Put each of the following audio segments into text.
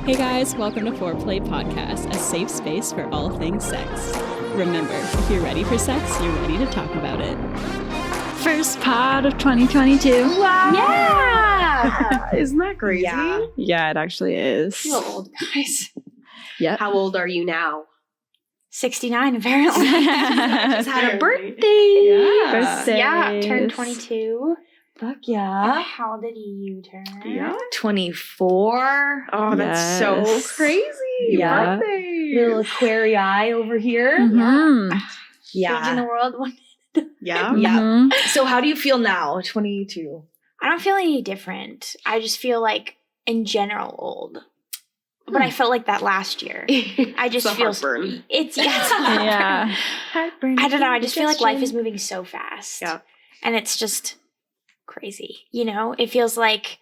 Hey guys, welcome to Foreplay Podcast, a safe space for all things sex. Remember, if you're ready for sex, you're ready to talk about it. First pod of 2022. Wow! Yeah! Isn't that crazy? Yeah, it actually is. You're old, guys. Yep. How old are you now? 69, apparently. I just had a birthday. Birthday. Yeah, turned 22. Fuck yeah. How old did you turn? Yeah. 24. Oh, that's so Yes. crazy. Yeah. Birthday. Little aquary eye over here. Mhm. Changing the world. Yeah. Yeah. Mhm. So how do you feel now, 22? I don't feel any different. I just feel like, in general, old. But I felt like that last year. I just It's a feel heartburn. It's Yeah. heartburn. I don't know. I just feel like life is moving so fast. Yeah. And it's just crazy. You know, it feels like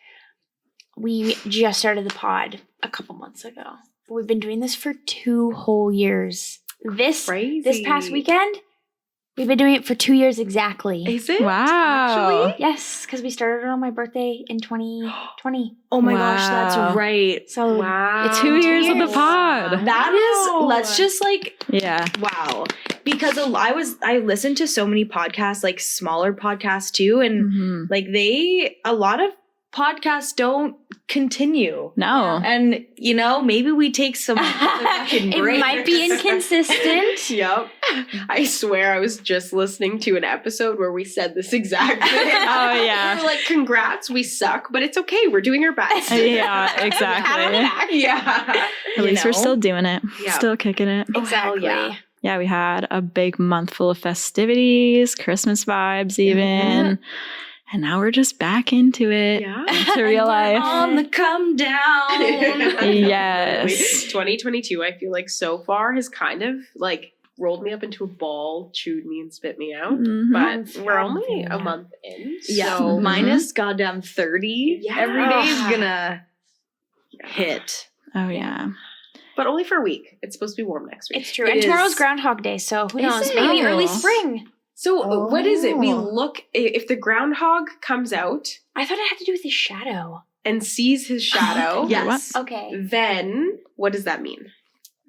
we just started the pod a couple months ago. We've been doing this for 2 whole years. This past weekend, we've been doing it for 2 years exactly. Is it? Wow. Actually? Yes, because we started on my birthday in 2020. Oh my Wow. gosh, that's right. So Wow. It's 2 years of the pod. That is, let's just Yeah. wow. Because I listened to so many podcasts, like smaller podcasts too, and Mhm. like a lot of podcasts don't continue. No. And, maybe we take some fucking it breaks. might be inconsistent. Yep. I swear I was just listening to an episode where we said this exact thing. Oh, yeah. We were like, congrats, we suck, but it's okay. We're doing our best. Yeah, Pat on the exactly. back. Yeah. At least we're know? still doing it. Yeah. Still kicking it. Exactly. yeah. Yeah, we had a big month full of festivities, Christmas vibes even. And now we're just back into it. Yeah. To real life. On the come down. Yes. 2022, I feel like so far has kind of like rolled me up into a ball, chewed me and spit me out. Mhm. But we're I'm only feeling a that. month in. Yeah, So minus goddamn 30. Yeah. Every day is gonna hit. Oh, yeah. But only for a week. It's supposed to be warm next week. It's true. It And tomorrow's is. Groundhog Day, so who Is knows? it? Maybe early Oh. spring. So what is it? We Oh. look, if the groundhog comes out I thought it had to do with his shadow. and sees his shadow, Yes. Okay. then what does that mean?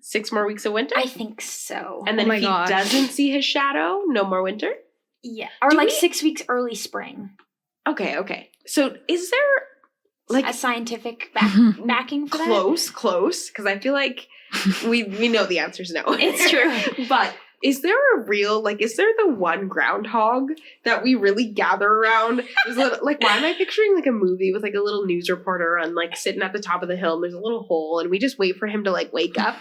6 more weeks of winter? I think so. And then Oh my if he gosh. doesn't see his shadow, no more winter? Yeah. Or Do like we- 6 weeks early spring. Okay. So is there like A scientific backing for that? close? Because I feel like we know the answer is no. It's true. But is there is there the one groundhog that we really gather around? Like, why am I picturing like a movie with like a little news reporter and like sitting at the top of the hill and there's a little hole and we just wait for him to like wake up?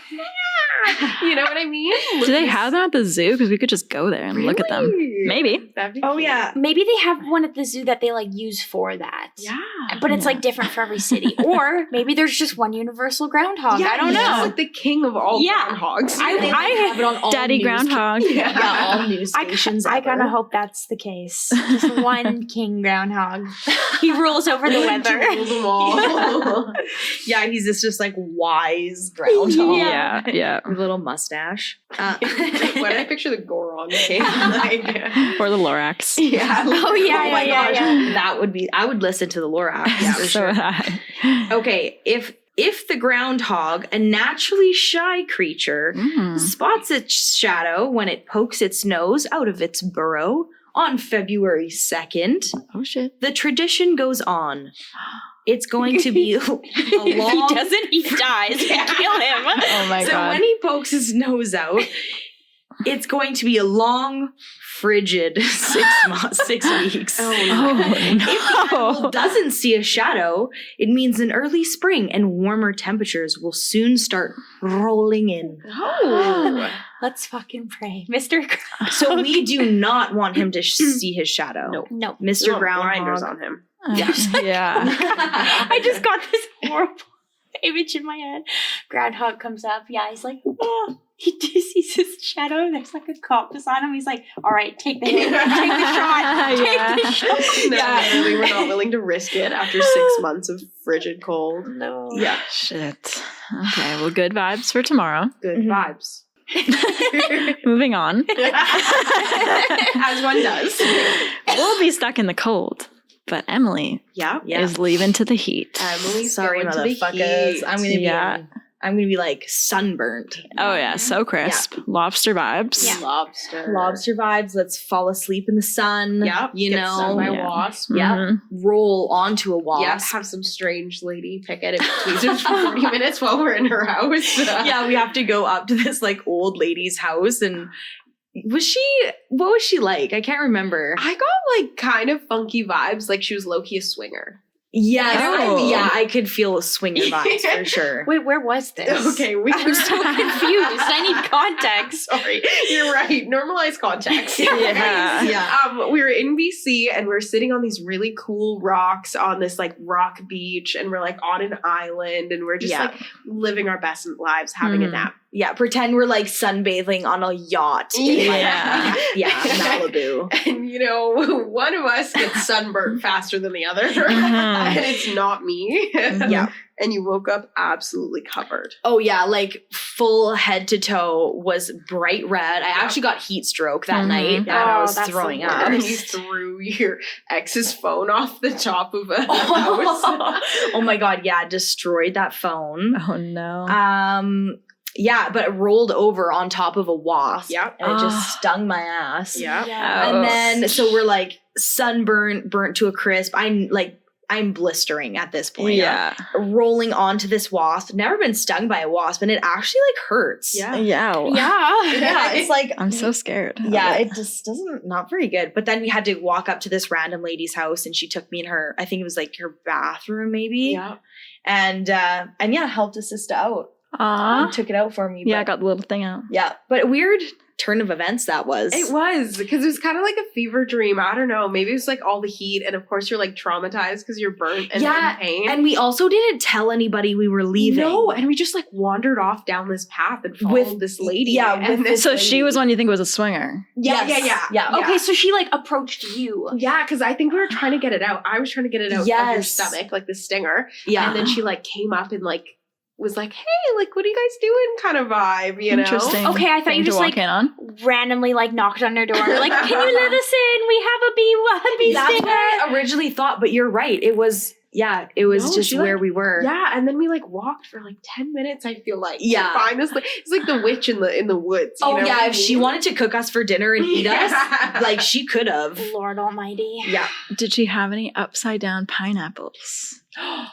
You know what I mean? Do they have them at the zoo? Because we could just go there and look at them. Really? Maybe. That'd be Oh, cute. yeah. Maybe they have one at the zoo that they like use for that. Yeah. But it's like different for every city. Or maybe there's just one universal groundhog. I don't he's know. like the king of all Yeah. groundhogs. They have it on all Daddy news- Groundhog. Yeah, all news stations. I ever. kind of hope that's the case. Just one king groundhog. He rules over the To weather. rule them all. Yeah, he's just like wise groundhog. Yeah. Yeah. With a little mustache. Why did I picture the Goron king? Like, Or the Lorax. yeah. Oh, yeah, my yeah, gosh. yeah. That would be, I would listen to the Lorax for So sure. would I. Okay, if the groundhog, a naturally shy creature, Mm. spots its shadow when it pokes its nose out of its burrow on February 2nd, Oh, shit. the tradition goes on. It's going to be a long... If he doesn't, he dies. Kill him. Oh, my so God. when he pokes his nose out, it's going to be a long, frigid 6 weeks. Oh, If the animal no. doesn't see a shadow, it means an early spring and warmer temperatures will soon start rolling in. Oh. Let's fucking pray. Mr. So we do not want him to see his shadow. No. No. Mr. Grinders Groundhog. on him. Yeah. I just got this horrible image in my head. Groundhog comes up. Yeah, he's like, oh. He sees his shadow. There's like a cop beside him. He's like, all right, take the hit. Take the shot. Yeah. Take the shot. No, literally, we're not willing to risk it after 6 months of frigid cold. No. Yeah. Shit. Okay, well, good vibes for tomorrow. Good Mhm. vibes. Moving on. As one does. We'll be stuck in the cold. But Emilee Yeah. is leaving to the heat. Emilee's Sorry, going to the motherfuckers. heat. I'm gonna be like sunburnt. Oh yeah, so crisp. Lobster vibes. Yeah. Lobster vibes. Let's fall asleep in the sun. Yeah. You Get stung by know. a Yeah. wasp. Yeah. Mhm. Roll onto a wasp. Yeah, have some strange lady pick at it tweezers for 40 minutes while we're in her house. Yeah, we have to go up to this like old lady's house, and what was she like? I can't remember. I got like kind of funky vibes, like she was low-key a swinger. Yes, Oh. I could feel swinger vibes for sure. Wait, where was this? Okay, we I'm so confused. I need context. Sorry, you're right. Normalize context. Yeah. Yeah. We were in BC and we're sitting on these really cool rocks on this like rock beach, and we're like on an island, and we're just Yeah. like living our best lives, having a Mhm. nap. Yeah, pretend we're like sunbathing on a yacht. in, like, Yeah. Malibu. And you know, one of us gets sunburnt faster than the other, Mhm. and it's not me. Yeah. And you woke up absolutely covered. Oh yeah, like full head to toe was bright red. I actually got heat stroke that Mhm. night, and I Oh, was that's the throwing worst. up. And you threw your ex's phone off the top of a house. Oh my god, yeah, destroyed that phone. Oh no. Yeah, but it rolled over on top of a wasp. Yep. And it Oh. just stung my ass. Yeah. Oh. And then so we're like burnt to a crisp. I'm blistering at this point. Yeah. Rolling onto this wasp. Never been stung by a wasp, and it actually like hurts. Yeah. Yeah. Yeah. Yeah, it's like I'm so scared. of yeah, it. it just doesn't not very good. But then we had to walk up to this random lady's house, and she took me in her, I think it was like her bathroom maybe. Yeah. And yeah, helped assist out. Aw. And took it out for me. Yeah, I but, got the little thing out. yeah. But a weird turn of events that was. It was, because it was kind of like a fever dream. I don't know. Maybe it was like all the heat, and of course you're like traumatized because you're burnt and Yeah, in pain. And we also didn't tell anybody we were leaving. No, and we just like wandered off down this path and followed With- this lady. yeah, and with this So lady. she was one you think was a swinger. Yes. Yeah. Yeah. Okay, so she like approached you. Yeah, because I think we were trying to get it out. I was trying to get it out of your Yes. stomach, like the stinger. Yeah. And then she like came up and like was like, "Hey, like, what are you guys doing?" kind of vibe, you know? Interesting. Okay, I thought thing you to just walk like in on. randomly like knocked on her door. Like, can you let us in? We have a bee That's stinger. what I originally thought, but you're right. It was No, just she, where like- we were. Yeah, and then we like walked for like 10 minutes. I feel like Yeah. to find this. Like, it's like the witch in the woods. You Oh know yeah, what I if she mean? wanted to cook us for dinner and eat us, like she could have. Lord Almighty. Yeah. Did she have any upside down pineapples?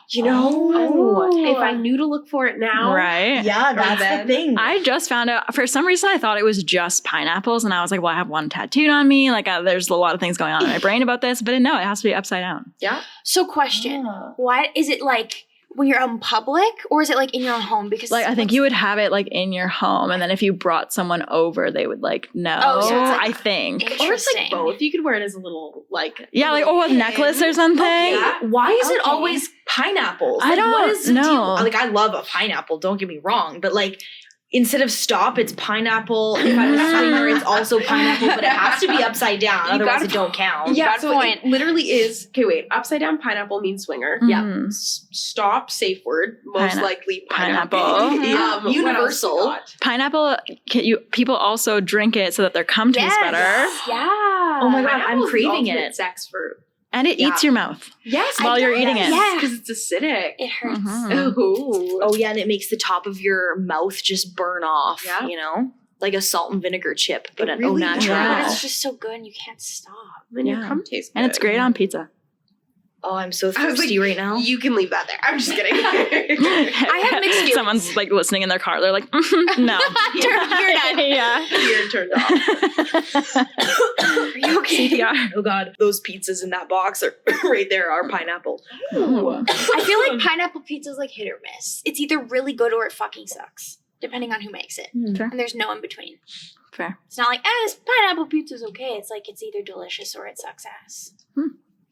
You know. if I knew to look for it now, Right? Yeah, Or that's then- the thing. I just found out, for some reason I thought it was just pineapples, and I was like, well, I have one tattooed on me. Like, there's a lot of things going on in my brain about this, but no, it has to be upside down. Yeah, So question. Ah. What is it like when you're out in public, or is it like in your own home? Because Like, I think you would have it like in your home, and then if you brought someone over, they would like know. Oh, so it's like- I think. or it's Interesting. like both. You could wear it as a little like Yeah, like, oh, a necklace or something. Yeah. Why is it Okay. always pineapples? I Like, don't what is the know. deal? Like, I love a pineapple, don't get me wrong, but like, instead of stop, it's pineapple. If I'm a swinger, it's also pineapple, but it has to be upside down. You Otherwise, gotta- it don't count. Yeah, Got a so point. it literally is. Okay, wait. Upside down pineapple means swinger. Yeah. Mhm. Stop, safe word. Most Pine- likely pineapple. pineapple. Mhm. Universal. What else Pineapple, people also drink it so that their cum tastes Yes. better. Yeah. Oh my we got? God, I'm Pineapple's the craving ultimate it. sex fruit. And it eats your mouth Yes, while you're eating it. Yeah. because it's acidic. It hurts. Mhm. Ooh. Oh yeah, and it makes the top of your mouth just burn off. Yeah. You know, like a salt and vinegar chip, but It an really au natural. does. But it's just so good and you can't stop. Then your Yeah. cum tastes good. And it's great on pizza. Oh, I'm so I was thirsty like, right now. You can leave that there. I'm just kidding. I have mixed feelings. Someone's like listening in their car. They're like, no. You're done. Yeah. You're turned off. Are you okay? CPR. Oh God, those pizzas in that box are right there are pineapple. Ooh. I feel like pineapple pizza is like hit or miss. It's either really good or it fucking sucks, depending on who makes it. Fair. And there's no in between. Fair. It's not like, this pineapple pizza's okay. It's like it's either delicious or it sucks ass.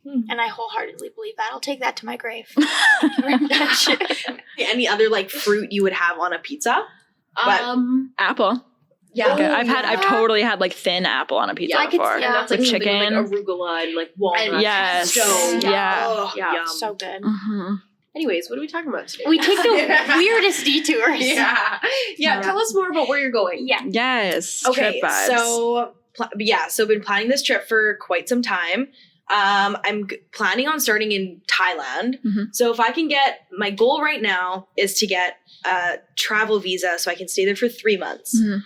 And I wholeheartedly believe that. I'll take that to my grave. Thank you very much. Any other like fruit you would have on a pizza? Apple. Yeah. Okay, Oh, I've totally had like thin apple on a pizza Yeah, I could- before. yeah. And that's like With something chicken. with, like arugula and like walnuts. Yes. Stone. Yeah. Oh, Yeah. yum. So good. Mhm. Anyways, what are we talking about today? We take the weirdest detours. Yeah. Tell us more about where you're going. Yeah. Yes. Okay, Trip vibes. so been planning this trip for quite some time. I'm planning on starting in Thailand. Mm-hmm. So if I can get, my goal right now is to get a travel visa so I can stay there for 3 months. Mm-hmm.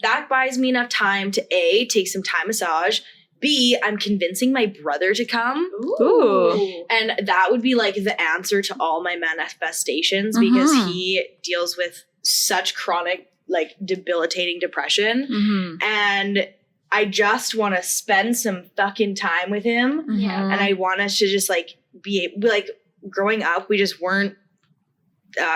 That buys me enough time to A, take some Thai massage. B, I'm convincing my brother to come. Ooh. And that would be like the answer to all my manifestations because he deals with such chronic, like debilitating depression. Mm-hmm. And I just want to spend some fucking time with him. Yeah. And I want us to just like be like growing up, we just weren't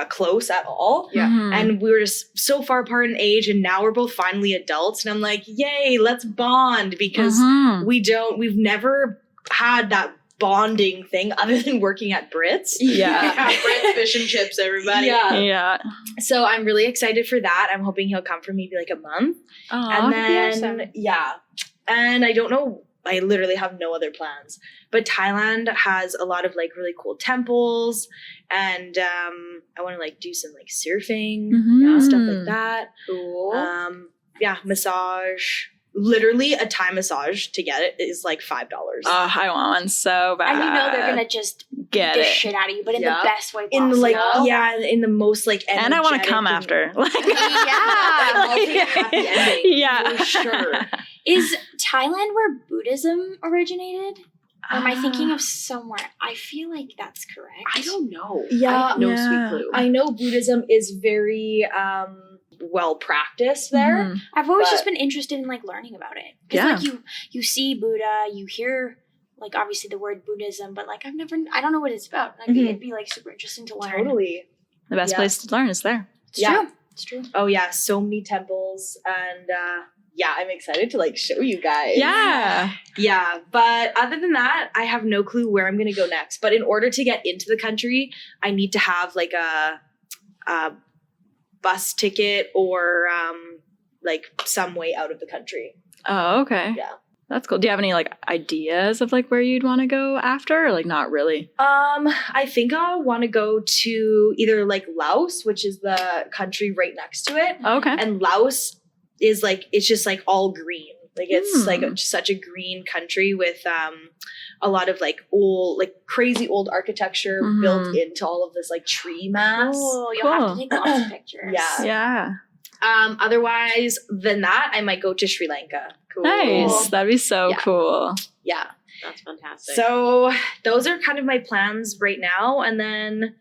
close at all. Yeah. Mm-hmm. And we were just so far apart in age, and now we're both finally adults. And I'm like, yay, let's bond because we've never had that bonding thing other than working at Brits. Yeah. Bread, fish, and chips, everybody. Yeah. So I'm really excited for that. I'm hoping he'll come for maybe like a month. Aw, And that'd be then, awesome. yeah. And I don't know, I literally have no other plans. But Thailand has a lot of like really cool temples. And I want to like do some like surfing, Mhm. stuff like that. Cool. Yeah, massage. Literally a Thai massage to get it is like $5. I want one so bad. And you know they're gonna just get beat the it. shit out of you, but in Yeah. the best way in possible. the like, yeah, in the most like And I want to energetic come and- after. Like, I'll take a happy ending. Yeah. For sure. Is Thailand where Buddhism originated? Or am I thinking of somewhere? I feel like that's correct. I don't know. Yeah. I have no Yeah. sweet clue. I know Buddhism is very well practiced there. Mhm. I've always But- just been interested in like learning about it. Because Yeah. like you see Buddha, you hear like obviously the word Buddhism, but like I don't know what it's about. Like Mhm. it'd be like super interesting to learn. Totally. The best Yeah. place to learn is there. It's Yeah. true. It's true. Oh yeah, so many temples, and yeah, I'm excited to like show you guys. Yeah. Yeah, but other than that, I have no clue where I'm gonna go next. But in order to get into the country, I need to have like a bus ticket or like some way out of the country. Oh, okay. Yeah. That's cool. Do you have any like ideas of like where you'd want to go after, or like not really? I think I want to go to either like Laos, which is the country right next to it, Okay. and Laos is like it's just like all green. Like it's Hmm. like such a green country with a lot of like old, like crazy old architecture Mhm. built into all of this like tree mass. Cool. You'll have Cool. to take lots of pictures. Yeah. Yeah. Otherwise than that, I might go to Sri Lanka. Cool. Nice. That'd be so Yeah. cool. Yeah. That's fantastic. So those are kind of my plans right now. And then,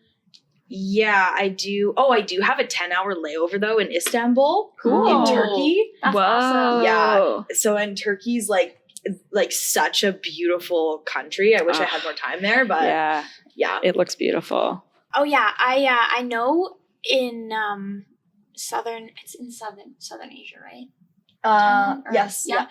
yeah, I do have a 10-hour layover though in Istanbul, Cool. in Turkey. That's Whoa. awesome. Yeah. So, and Turkey's like such a beautiful country. I wish I Ugh. had more time there, but Yeah. yeah. It looks beautiful. Oh yeah, I know in southern Asia, right? Thailand, or- Yes. Yeah.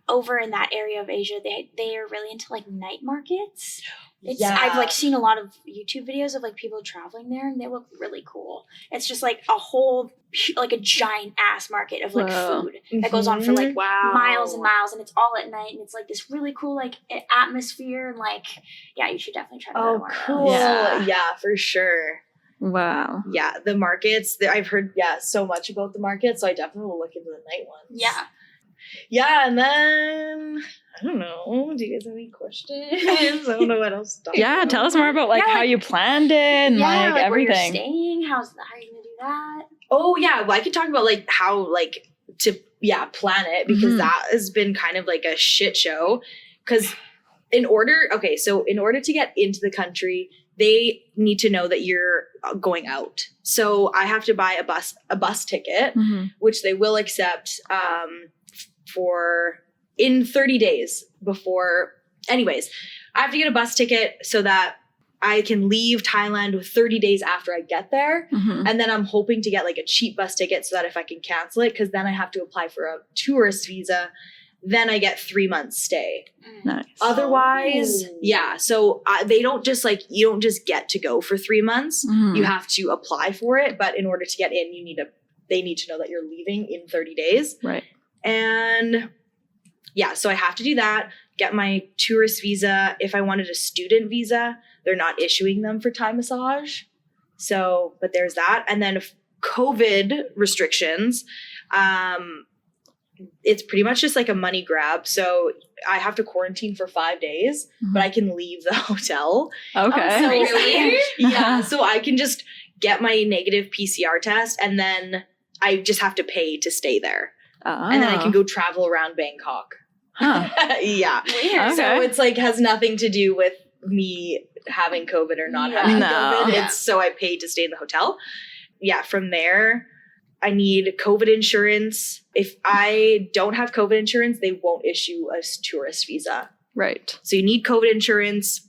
Over in that area of Asia, they are really into like night markets. Yeah. I've like seen a lot of YouTube videos of like people traveling there, and they look really cool. It's just like a whole like a giant ass market of like Whoa. food that goes on for like wow. miles and miles, and it's all at night, and it's like this really cool like atmosphere, and like yeah, you should definitely try that Oh, one of cool. those. Yeah. Yeah, for sure. Wow. Yeah, the markets. I've heard so much about the market, so I definitely will look into the night ones. Yeah. Yeah, and then I don't know. Do you guys have any questions? I don't know what else to talk Yeah. about. Tell us more about like Yeah, how like- you planned it and yeah, like where you're everything. staying. How are you gonna do that? Oh yeah, well I could talk about like how like to plan it because Mhm. that has been kind of like a shit show. Because in order to get into the country, they need to know that you're going out. So I have to buy a bus ticket, Mhm. which they will accept for in 30 days before. Anyways, I have to get a bus ticket so that I can leave Thailand 30 days after I get there. Mhm. And then I'm hoping to get like a cheap bus ticket so that if I can cancel it, because then I have to apply for a tourist visa. Then I get 3 months stay. Nice. Otherwise, Oh. yeah. So they don't just like, you don't just get to go for 3 months. Mhm. You have to apply for it. But in order to get in, they need to know that you're leaving in 30 days. Right. And yeah, so I have to do that, get my tourist visa. If I wanted a student visa, they're not issuing them for Thai massage. So, but there's that. And then COVID restrictions, it's pretty much just like a money grab. So I have to quarantine for 5 days, but I can leave the hotel. Okay. So Really? Yeah. So I can just get my negative PCR test and then I just have to pay to stay there. And then I can go travel around Bangkok. Huh. Yeah. weird. So Okay. it's like has nothing to do with me having COVID or not Yeah. having No. COVID. Yeah. It's so I paid to stay in the hotel. Yeah. From there, I need COVID insurance. If I don't have COVID insurance, they won't issue a tourist visa. Right. So you need COVID insurance.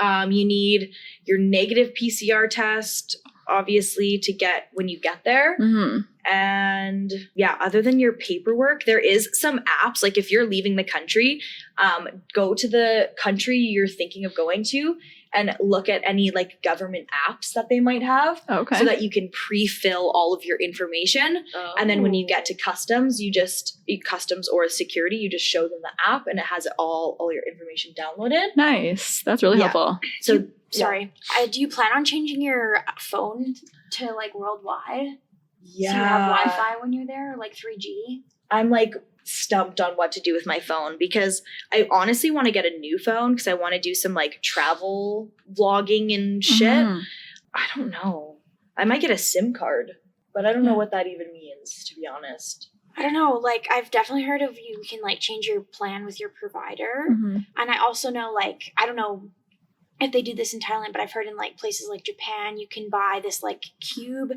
You need your negative PCR test, obviously, to get when you get there. Mm-hmm. And yeah, other than your paperwork, there is some apps. Like if you're leaving the country, go to the country you're thinking of going to and look at any like government apps that they might have Okay. so that you can pre-fill all of your information. And then when you get to customs, customs or security, you just show them the app and it has all your information downloaded. Nice. That's really Yeah. helpful. So Sorry. Do you plan on changing your phone to like worldwide? yeah, So you have Wi-Fi when you're there, or like 3G? I'm like stumped on what to do with my phone because I honestly want to get a new phone because I want to do some like travel vlogging and shit. Mhm. I don't know. I might get a SIM card, but I don't know Yeah. what that even means, to be honest. I don't know. Like, I've definitely heard of you can like change your plan with your provider. Mhm. And I also know, like, I don't know if they do this in Thailand, but I've heard in like places like Japan, you can buy this like cube,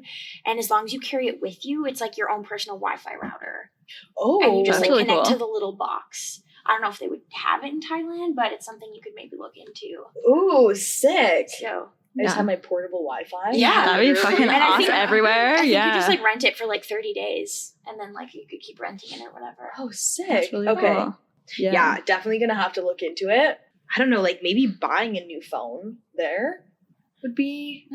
and as long as you carry it with you, it's like your own personal Wi-Fi router, Oh, and you just that's like really connect cool. to the little box. I don't know if they would have it in Thailand, but it's something you could maybe look into. ooh, sick. So I just Yeah. have my portable Wi-Fi. Yeah, That'd be literally. fucking And I awesome think- everywhere. I think Yeah. you just like rent it for like 30 days, and then like you could keep renting it or whatever. Oh, sick. That's really okay. cool. Yeah, definitely gonna have to look into it. I don't know, like maybe buying a new phone there would be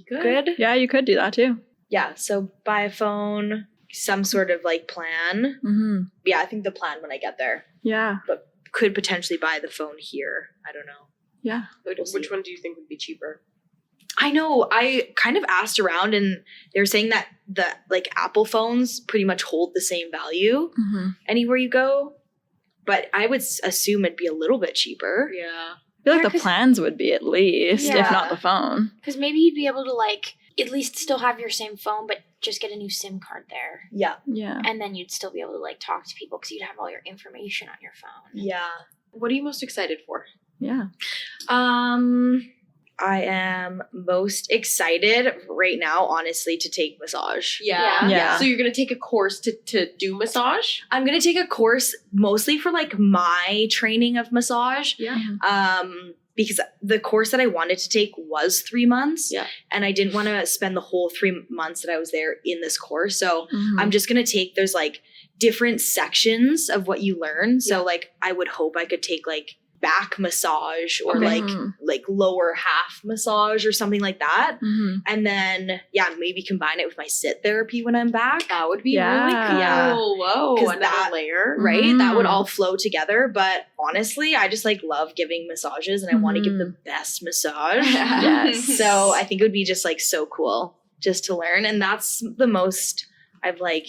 good. Yeah, you could do that too. Yeah, so buy a phone, some sort of like plan. Mm-hmm. Yeah, I think the plan when I get there. Yeah. Could potentially buy the phone here. I don't know. Yeah. Which one do you think would be cheaper? I know. I kind of asked around and they were saying that the like Apple phones pretty much hold the same value Mm-hmm. anywhere you go. But I would assume it'd be a little bit cheaper. Yeah. I feel like Yeah, the 'cause- plans would be at least, if Yeah. not the phone. Because maybe you'd be able to like at least still have your same phone, but just get a new SIM card there. Yeah. Yeah. And then you'd still be able to like talk to people because you'd have all your information on your phone. Yeah. What are you most excited for? Yeah. I am most excited right now, honestly, to take massage. Yeah. Yeah. So you're gonna take a course to do massage? I'm gonna take a course mostly for like my training of massage. Yeah. Because the course that I wanted to take was 3 months. Yeah. And I didn't want to spend the whole 3 months that I was there in this course. So Mhm. I'm just gonna take there's like different sections of what you learn. So like I would hope I could take like back massage or Okay. like lower half massage or something like that. Mhm. And then maybe combine it with my sit therapy when I'm back. That would be Yeah. really cool. Yeah. Whoa, 'Cause another that- layer. Right? That would Mhm. all flow together. But honestly, I just like love giving massages and I want to give Mhm. the best massage. Yes. So I think it would be just like so cool just to learn. And that's the most I've like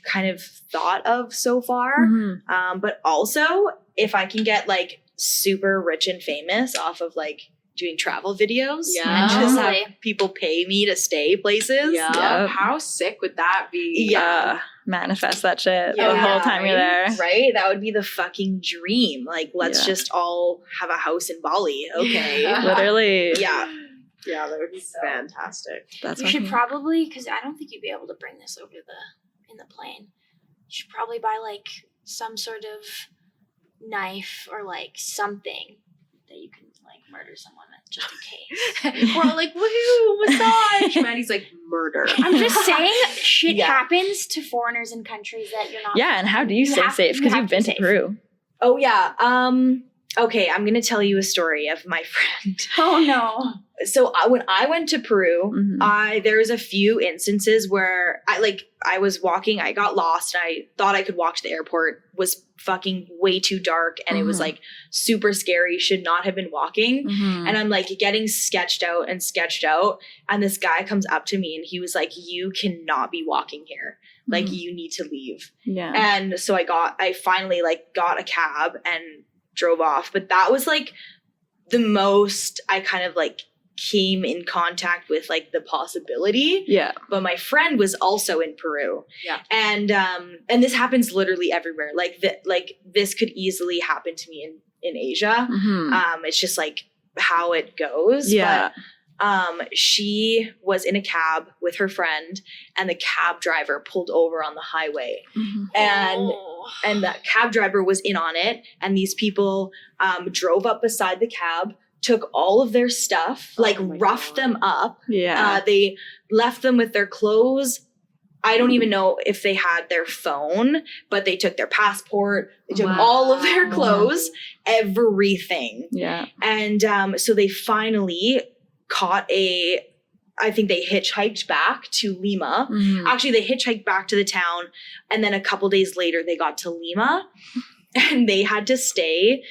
kind of thought of so far. Mhm. But also if I can get like super rich and famous off of like doing travel videos Yeah. and just have Totally. people pay me to stay places. Yeah. Yep. How sick would that be? Yeah. Manifest that shit Yeah, the whole time you're there. Right? That would be the fucking dream. Like, let's Yeah. just all have a house in Bali. Okay. Yeah. Literally. Yeah. Yeah, that would be fantastic. That's You should fucking- probably, because I don't think you'd be able to bring this over in the plane. You should probably buy like some sort of knife or like something that you can like murder someone with, just in case. We're all like, woohoo, massage. Maddie's like, murder. I'm just saying, shit Yeah. happens to foreigners in countries that you're not. Yeah, and how do you stay have- safe? you Because have you've to been be to safe. Peru. Oh, yeah. Okay, I'm going to tell you a story of my friend. Oh no. So when I went to Peru, Mhm. there was a few instances where I was walking, I got lost, and I thought I could walk to the airport, was fucking way too dark, and it was Mhm. like super scary, should not have been walking. Mhm. And I'm like getting sketched out. And this guy comes up to me and he was like, you cannot be walking here. Like, you need to leave. Yeah. And so I finally like got a cab and drove off. But that was like the most I kind of like came in contact with like the possibility. Yeah. But my friend was also in Peru. Yeah. And this happens literally everywhere. Like this could easily happen to me in Asia. Mm-hmm. It's just like how it goes. Yeah. But she was in a cab with her friend, and the cab driver pulled over on the highway. Mm-hmm. And that cab driver was in on it, and these people drove up beside the cab, took all of their stuff, like roughed them up. Yeah. They left them with their clothes. I don't even know if they had their phone, but they took their passport. They took all of their clothes, everything. Yeah. And so they finally caught I think they hitchhiked back to Lima. Mm-hmm. Actually, they hitchhiked back to the town, and then a couple days later they got to Lima, and they had to stay.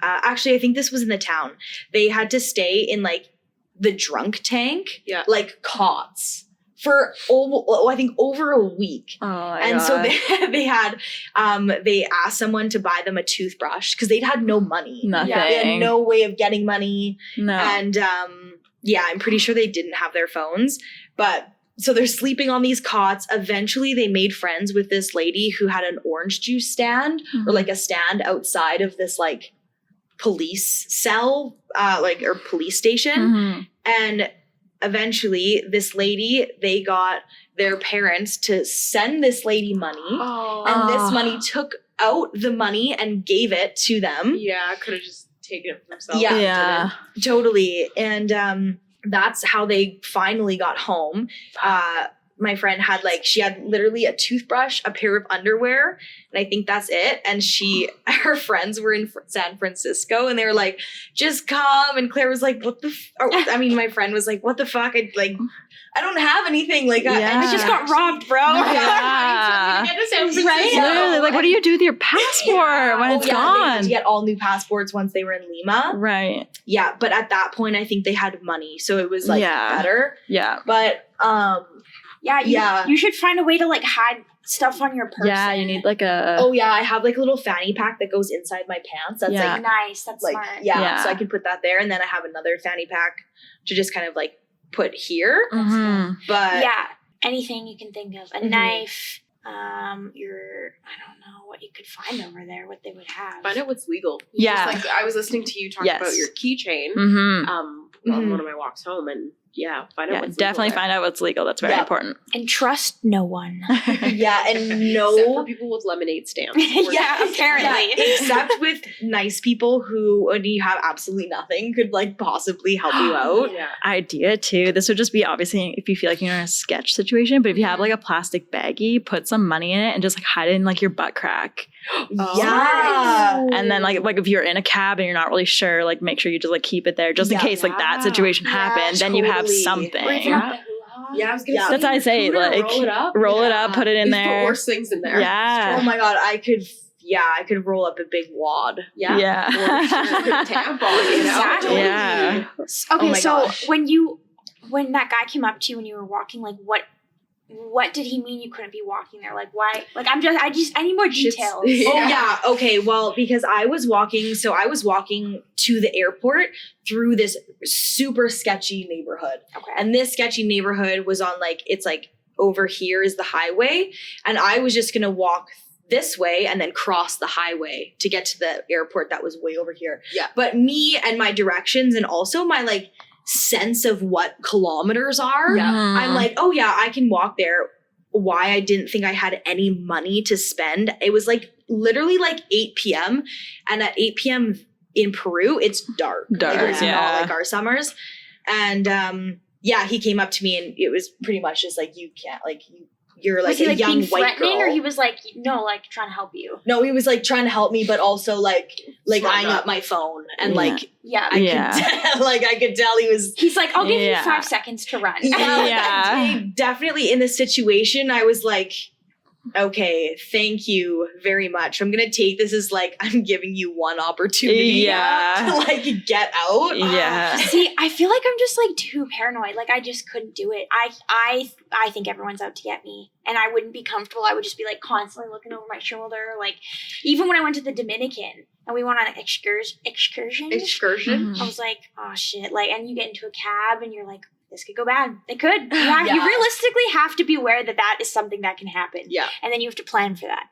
Actually, I think this was in the town. They had to stay in like the drunk tank, like cots for I think over a week. Oh my and God. so they had they asked someone to buy them a toothbrush because they'd had no money. Nothing. They had no way of getting money. No. And I'm pretty sure they didn't have their phones. But so they're sleeping on these cots. Eventually they made friends with this lady who had an orange juice stand or like a stand outside of this like police cell, or police station. Mm-hmm. And eventually this lady, they got their parents to send this lady money. And this money took out the money and gave it to them. Yeah, could have just taken it for himself. Yeah. Totally. And that's how they finally got home. My friend had she had literally a toothbrush, a pair of underwear, and I think that's it. And her friends were in San Francisco, and they were like, just come. And Claire was like, what the my friend was like, what the fuck? I don't have anything. I just got robbed, bro. Yeah. Right? Literally, like, what do you do with your passport when it's They gone? had to get all new passports once they were in Lima. Right. Yeah, but at that point, I think they had money, so it was better. Yeah. But you should find a way to hide stuff on your person. Yeah, you need a... Oh yeah, I have a little fanny pack that goes inside my pants. That's nice. That's smart. So I can put that there, and then I have another fanny pack to just kind of put here. Mm-hmm. But anything you can think of, a knife. I don't know what you could find over there, what they would have. Find out what's legal. Yeah. Just I was listening to you talk about your keychain Mm-hmm. on one of my walks home, and find out what's definitely legal find out what's legal. That's very important. And trust no one. and except for people with lemonade stamps. Apparently. Except with nice people who, when you have absolutely nothing, could possibly help you out. Idea too. This would just be obviously if you feel like you're in a sketch situation, but if you have a plastic baggie, put some money in it and just hide it in your butt crack. Yeah. And then if you're in a cab and you're not really sure, make sure you just keep it there just in case that situation happens. Then you have something. I was gonna say, that's how I say roll it up, put it in there. Put worse things in there. Yeah. Oh my God, I could roll up a big wad. Yeah. Tampon, Exactly. Yeah. Okay, so when that guy came up to you when you were walking, what did he mean you couldn't be walking there? Why? I need more details. Oh yeah. Okay. Well, because I was walking to the airport through this super sketchy neighborhood. Okay. And this sketchy neighborhood was on it's over here is the highway. And I was just going to walk this way and then cross the highway to get to the airport that was way over here. Yeah. But me and my directions and also my sense of what kilometers are. Yeah. I'm oh yeah, I can walk there. Why I didn't think I had any money to spend. It was literally 8 p.m. And at 8 p.m. in Peru, it's dark. It's not like our summers. And he came up to me and it was pretty much just you can't you're was he a young being white girl. Or he was no, trying to help you? No, he was trying to help me, but also eyeing up my phone and I could tell he was. He's I'll give you 5 seconds to run. Definitely in this situation, I was Okay, thank you very much. I'm gonna take this as like I'm giving you one opportunity to like get out. Yeah. See, I feel like I'm just like too paranoid. Like I just couldn't do it. I think everyone's out to get me, and I wouldn't be comfortable. I would just be like constantly looking over my shoulder. Like even when I went to the Dominican and we went on an excursion. Excursion. I was like, oh shit! Like, and you get into a cab and you're like, this could go bad. It could. You realistically have to be aware that that is something that can happen. Yeah. And then you have to plan for that.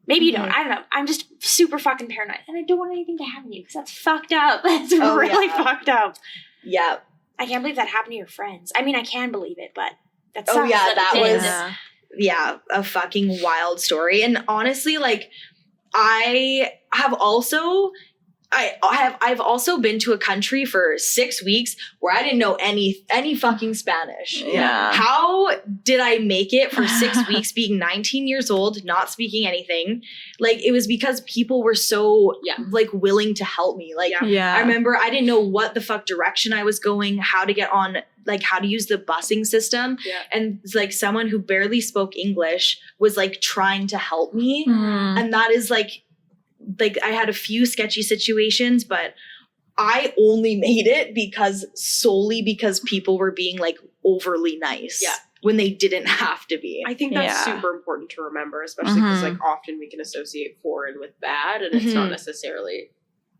Maybe you don't. I don't know. I'm just super fucking paranoid. And I don't want anything to happen to you because that's fucked up. That's really fucked up. Yeah. I can't believe that happened to your friends. I mean, I can believe it, but that sucks. Oh, yeah. That was, a fucking wild story. And honestly, like, I've also been to a country for 6 weeks where I didn't know any fucking Spanish. Yeah. How did I make it for 6 weeks being 19 years old, not speaking anything? Like, it was because people were so like willing to help me. Like, I remember I didn't know what the fuck direction I was going, how to get on, like how to use the busing system. Yeah. And like someone who barely spoke English was like trying to help me. And that is like I had a few sketchy situations, but I only made it solely because people were being like overly nice when they didn't have to be. I think that's super important to remember, especially because like often we can associate foreign with bad and it's not necessarily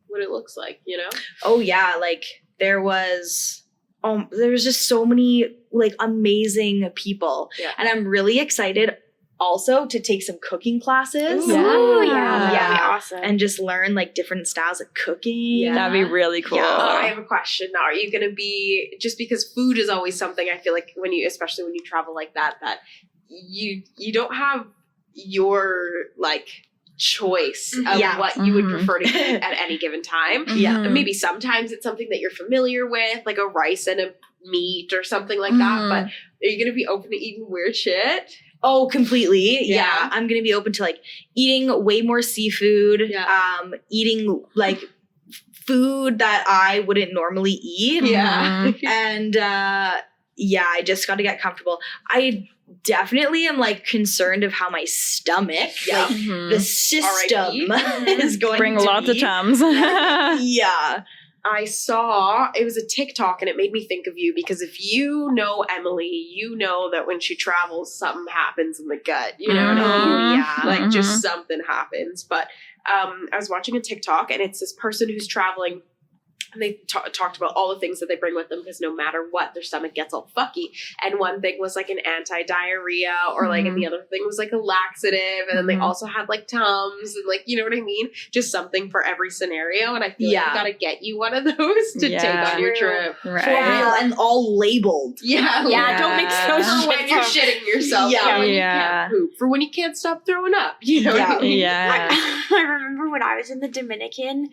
what it looks like, you know? Oh yeah. Like there was just so many like amazing people and I'm really excited also to take some cooking classes. Ooh, that'd be awesome. And just learn like different styles of cooking. Yeah. That'd be really cool. I have a question now. Are you going to be, just because food is always something I feel like especially when you travel like that you don't have your like choice of what you would prefer to eat at any given time. And maybe sometimes it's something that you're familiar with, like a rice and a meat or something like that. But are you going to be open to eating weird shit? Oh, completely. Yeah. I'm going to be open to like eating way more seafood, eating like food that I wouldn't normally eat. Yeah. And I just got to get comfortable. I definitely am like concerned of how my stomach, like the system is going bring to lots of Tums. I saw, it was a TikTok and it made me think of you because if you know Emilee, you know that when she travels, something happens in the gut. You know what I mean? Like just something happens. But I was watching a TikTok and it's this person who's traveling. And they talked about all the things that they bring with them because no matter what, their stomach gets all fucky. And one thing was like an anti-diarrhea or like, and the other thing was like a laxative. And then they also had like Tums and like, you know what I mean? Just something for every scenario. And I feel like I gotta get you one of those to take on your trip. Right. For real, and all labeled. Don't mix those for when you're shitting yourself. For when you can't poop. For when you can't stop throwing up. You know what I mean? I remember when I was in the Dominican,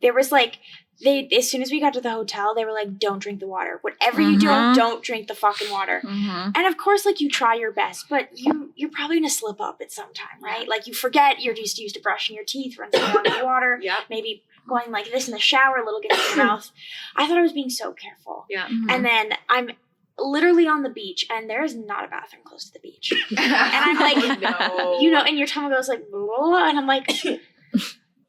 there was like, as soon as we got to the hotel, they were like, don't drink the water. Whatever you do, don't drink the fucking water. And of course, like you try your best, but you're probably going to slip up at some time, right? Like you forget you're just used to brushing your teeth, rinsing out the water, maybe going like this in the shower, a little get in your mouth. I thought I was being so careful. And then I'm literally on the beach and there is not a bathroom close to the beach. And I'm like, you know, and your tongue goes like, and I'm like...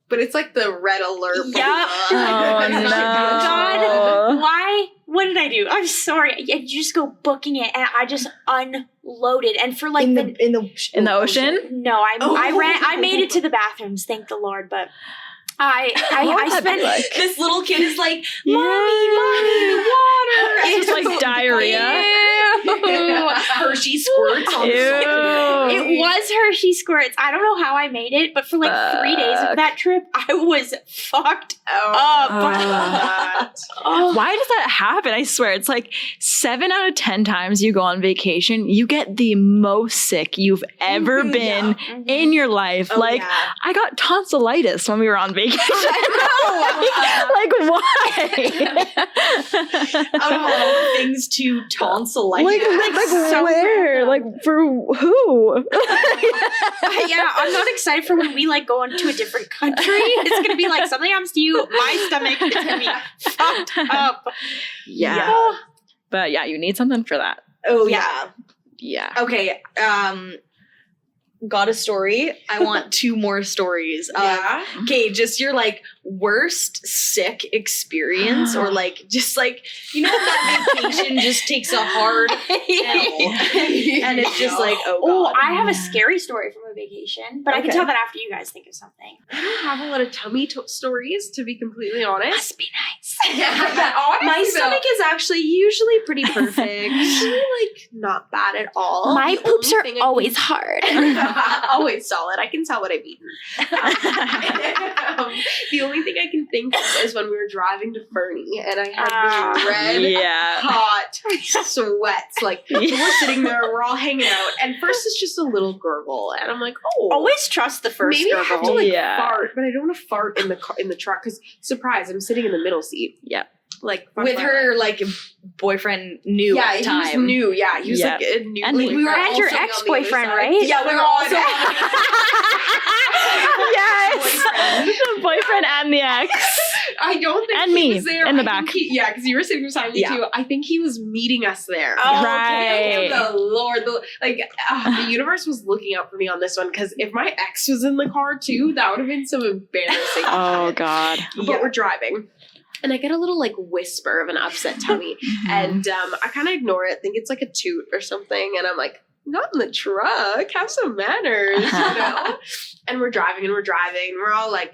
But it's like the red alert. Yep. Oh, no. God, why? What did I do? I'm sorry. You just go booking it, and I just unloaded. And for like in the ocean. No, I made it to the bathrooms. Thank the Lord. But I spent this little kid is like, mommy, water. It's just like diarrhea. Hershey squirts on the floor. It was Hershey squirts. I don't know how I made it, but for like 3 days of that trip, I was fucked up. Why does that happen? I swear, it's like 7 out of 10 times you go on vacation, you get the most sick you've ever been in your life. I got tonsillitis when we were on vacation. Like why? Out of all the things to tonsillitis. Like so where? Like for who? I'm not excited for when we like go on to a different country. It's gonna be like something happens to you, my stomach is gonna be fucked up. Yeah. But you need something for that. Oh yeah. Yeah. Okay. got a story. I want 2 more stories. Yeah. Okay, just your like worst sick experience, or like just like, you know, that vacation just takes a hard L, and it's just like, oh God. I have a scary story from a vacation, but I can Okay. tell that after you guys think of something. I don't have a lot of tummy stories, to be completely honest. Must be nice. Honestly, My though, stomach is actually usually pretty perfect. usually like not bad at all. My The poops only are thing I always hard. always solid. I can tell what I've eaten. The only thing I can think of is when we were driving to Fernie and I had the red Yeah. hot sweats. Like we're sitting there, we're all hanging out, and first it's just a little gurgle, and I'm like, oh, Always trust the first maybe I have to gurgle. like Yeah. fart, but I don't want to fart in the car, in the truck because surprise, I'm sitting in the middle seat. Yep. Like With her like boyfriend new yeah, at the he time. was new. Yeah, he was Yep. like a new. And we boyfriend. were And your Also on the other ex-boyfriend, side. right? Yeah, we were also. Yes. The boyfriend and the ex. I don't think And he me was there. in the I think back. yeah, because you were sitting beside me Yeah. too. I think he was meeting us there. Oh, Right. The Lord, the universe was looking out for me on this one because if my ex was in the car too, that would have been some embarrassing. Oh God. But we're driving. And I get a little like whisper of an upset tummy. And I kind of ignore it, think it's like a toot or something. And I'm like, not in the truck, have some manners, you know? And we're driving and we're all like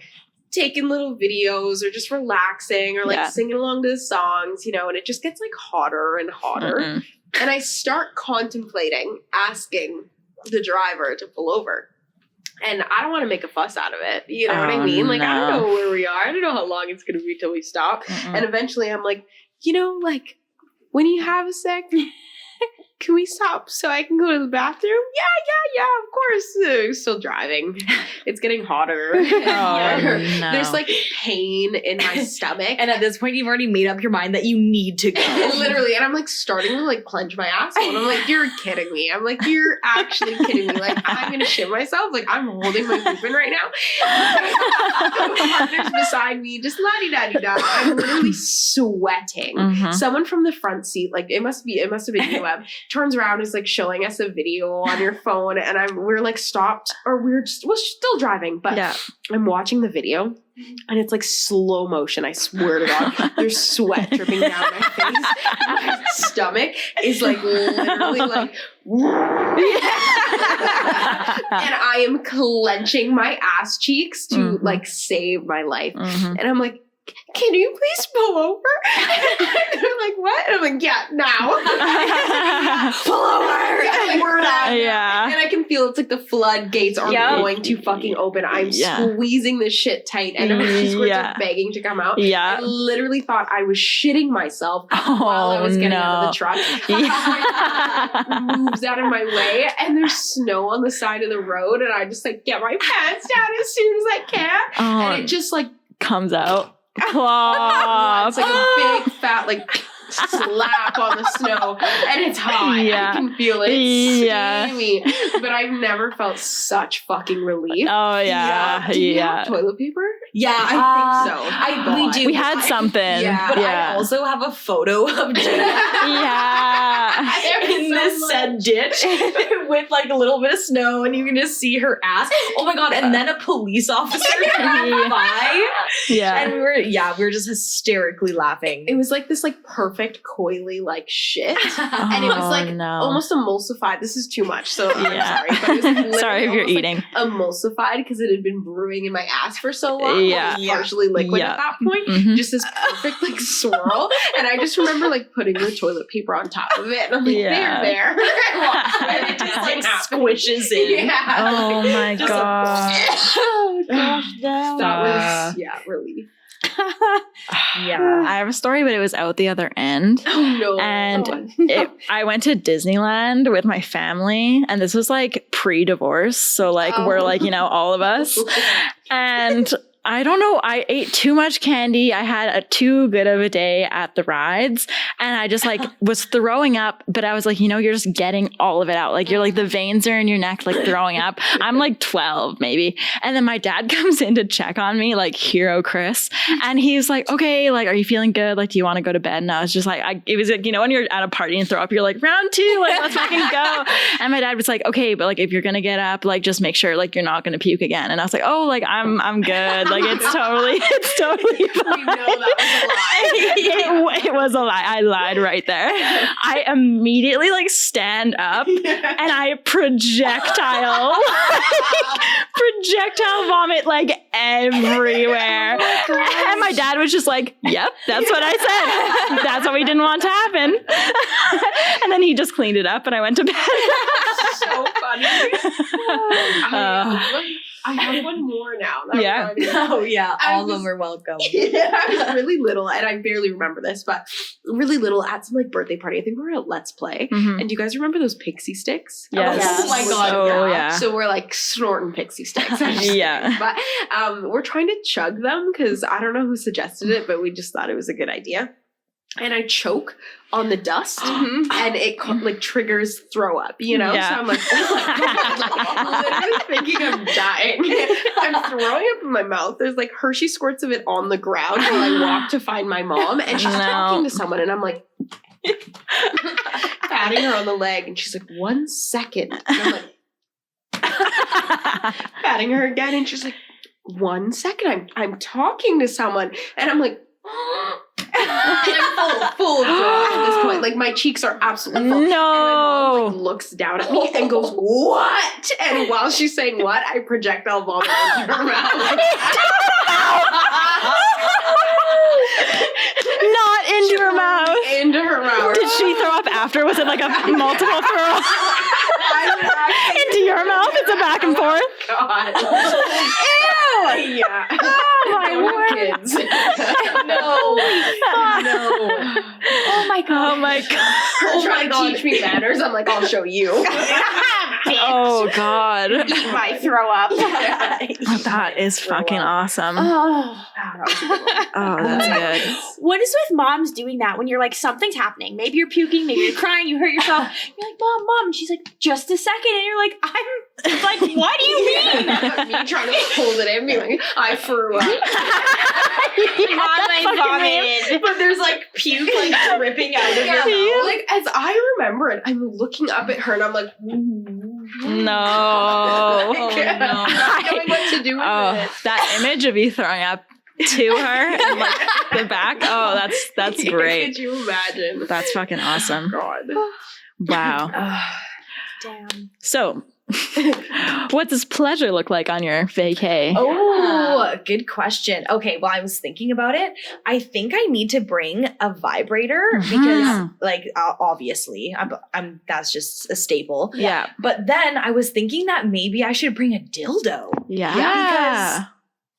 taking little videos or just relaxing or like Yeah. singing along to the songs, you know, and it just gets like hotter and hotter. Mm-mm. And I start contemplating asking the driver to pull over. And I don't want to make a fuss out of it. You know what I Oh, mean? Like, I don't no. know where we are. I don't know how long it's going to be till we stop. Mm-mm. And eventually I'm like, you know, like, when you have a sec, can we stop so I can go to the bathroom? Yeah, of course. Still driving. It's getting hotter. no. There's like pain in my stomach. And at this point, you've already made up your mind that you need to go. Literally, and I'm like starting to like clench my asshole. And I'm like, you're kidding me. I'm like, you're actually kidding me. Like, I'm gonna shit myself. Like, I'm holding my poop in right now. My partner's beside me, just la-di-da-di-da. I'm literally sweating. Mhm. Someone from the front seat, like it must have been you, turns around, is like showing us a video on your phone, and we're like stopped, or we're still driving, but Yeah. I'm watching the video. And it's like slow motion. I swear to God, there's sweat dripping down my face. My stomach is like literally like, and I am clenching my ass cheeks to Mhm. like save my life. Mhm. And I'm like, can you please pull over? And they're like, what? And I'm like, yeah, now. Pull over. Yeah, like, we're not. Yeah. And I can feel it's like the floodgates are Yep. going to fucking open. I'm Yeah. squeezing this shit tight, and everybody's Yeah. are begging to come out. Yeah. I literally thought I was shitting myself while I Oh, was getting out no. of the truck. Yeah. Moves out of my way, and there's snow on the side of the road, and I just like get my pants down as soon as I can, Oh, and it just like comes out. Plop. it's like a big fat like slap on the snow, and it's hot. Yeah. I can feel it. It's Yeah. steamy, but I've never felt such fucking relief. Oh yeah. Do you Yeah. have toilet paper? Yeah, I think So we do. We had something. Yeah. But I Yeah. also have a photo of Jada Yeah. in this said ditch with like a little bit of snow, and you can just see her ass. Oh my God. And then a police officer came by, Yeah. and we were just hysterically laughing. It was like this like perfect coily like shit, and it was Oh, like no. almost emulsified. This is too much, so I'm Yeah. sorry. But it was like literally Sorry if you're almost, like, eating. emulsified because it had been brewing in my ass for so long. Yeah. It was partially liquid Yeah. at that point. Mhm. Just this perfect like swirl, and I just remember like putting the toilet paper on top of it, and I'm like, Yeah. there. And it just like squishes in. Yeah. Oh my Just god. Oh gosh, no. That was relief. Yeah. I have a story, but it was out the other end. Oh no. And I went to Disneyland with my family, and this was like pre-divorce. So like we're like, you know, all of us. And I don't know. I ate too much candy. I had a too good of a day at the rides, and I just like was throwing up, but I was like, you know, you're just getting all of it out. Like you're like, the veins are in your neck, like throwing up. I'm like 12 maybe. And then my dad comes in to check on me, like hero Chris. And he was like, okay, like, are you feeling good? Like, do you want to go to bed? And I was just like, it was like, you know, when you're at a party and throw up, you're like, round 2, like, let's fucking go. And my dad was like, okay, but like, if you're going to get up, like, just make sure like you're not going to puke again. And I was like, oh, like, I'm good. Like, it's totally fine. We know that was a lie. It was a lie. I lied right there. I immediately like stand up and I projectile vomit like everywhere. And my dad was just like, yep, that's what I said. That's what we didn't want to happen. And then he just cleaned it up and I went to bed. So funny. I have one more now. Yeah. Oh yeah, all of was- them are welcome. Yeah, I was really little, and I barely remember this, but really little at some like birthday party. I think we were at Let's Play. Mhm. And do you guys remember those pixie sticks? Yes. Oh my god. Oh, yeah. So we're like snorting pixie sticks. Yeah. But we're trying to chug them because I don't know who suggested it, but we just thought it was a good idea. And I choke on the dust, and it like triggers throw up, you know? Yeah. So I'm like, oh my God, like, I'm literally thinking I'm dying. I'm throwing up in my mouth. There's like Hershey squirts of it on the ground while I walk to find my mom, and she's talking to someone, and I'm like, patting her on the leg, and she's like, 1 second. And I'm like, patting her again, and she's like, 1 second, I'm talking to someone, and I'm like, I'm full of throw at this point. Like my cheeks are absolutely full. No. And my mom like, looks down at me and goes, "What?" And while she's saying what, I projectile vomit into her mouth. Not into her mouth. Into her mouth. Did she throw up after? Was it like a multiple throw up? Into your mouth? It's a back and forth? God. Ew. Yeah. Oh my word. Kids. No. Oh my god. Oh my god. Her trying to teach me manners. I'm like, I'll show you. Oh god. Eat my throw up. That is fucking awesome. Oh. Oh, that's good. What is with moms doing that when you're like, something's happening? Maybe you're puking, maybe you're crying, you hurt yourself. You're like, Mom. And she's like, just a second. And you're like, it's like, what do you mean? Me trying to hold it in, being like, I threw up. Mom, I vomited. But there's like puke like dripping out of your mouth. Like, as I remember it, I'm looking up at her and I'm like, No. not knowing what to do with it. That image of you throwing up to her and like the back. Oh, that's great. Could you imagine? That's fucking awesome. God. Wow. Damn. So, what does pleasure look like on your vacay? Oh, good question. Okay, well, I was thinking about it. I think I need to bring a vibrator because, like, obviously, I'm that's just a staple. Yeah. But then I was thinking that maybe I should bring a dildo. Yeah. Because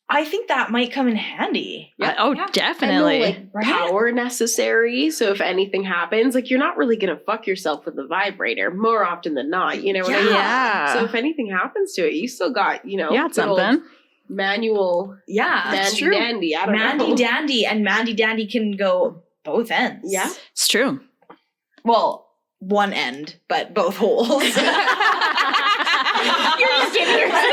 I think that might come in handy. Yeah. Oh, Yeah. definitely. And no, like, power necessary. So if anything happens, like you're not really gonna fuck yourself with the vibrator more often than not. You know what I mean? Yeah. So if anything happens to it, you still got, you know, Yeah, it's good old something. That's manual true. dandy dandy. I don't Mandy know. dandy, and Mandy dandy can go both ends. Yeah. It's true. Well, one end, but both holes. You're just giving yourself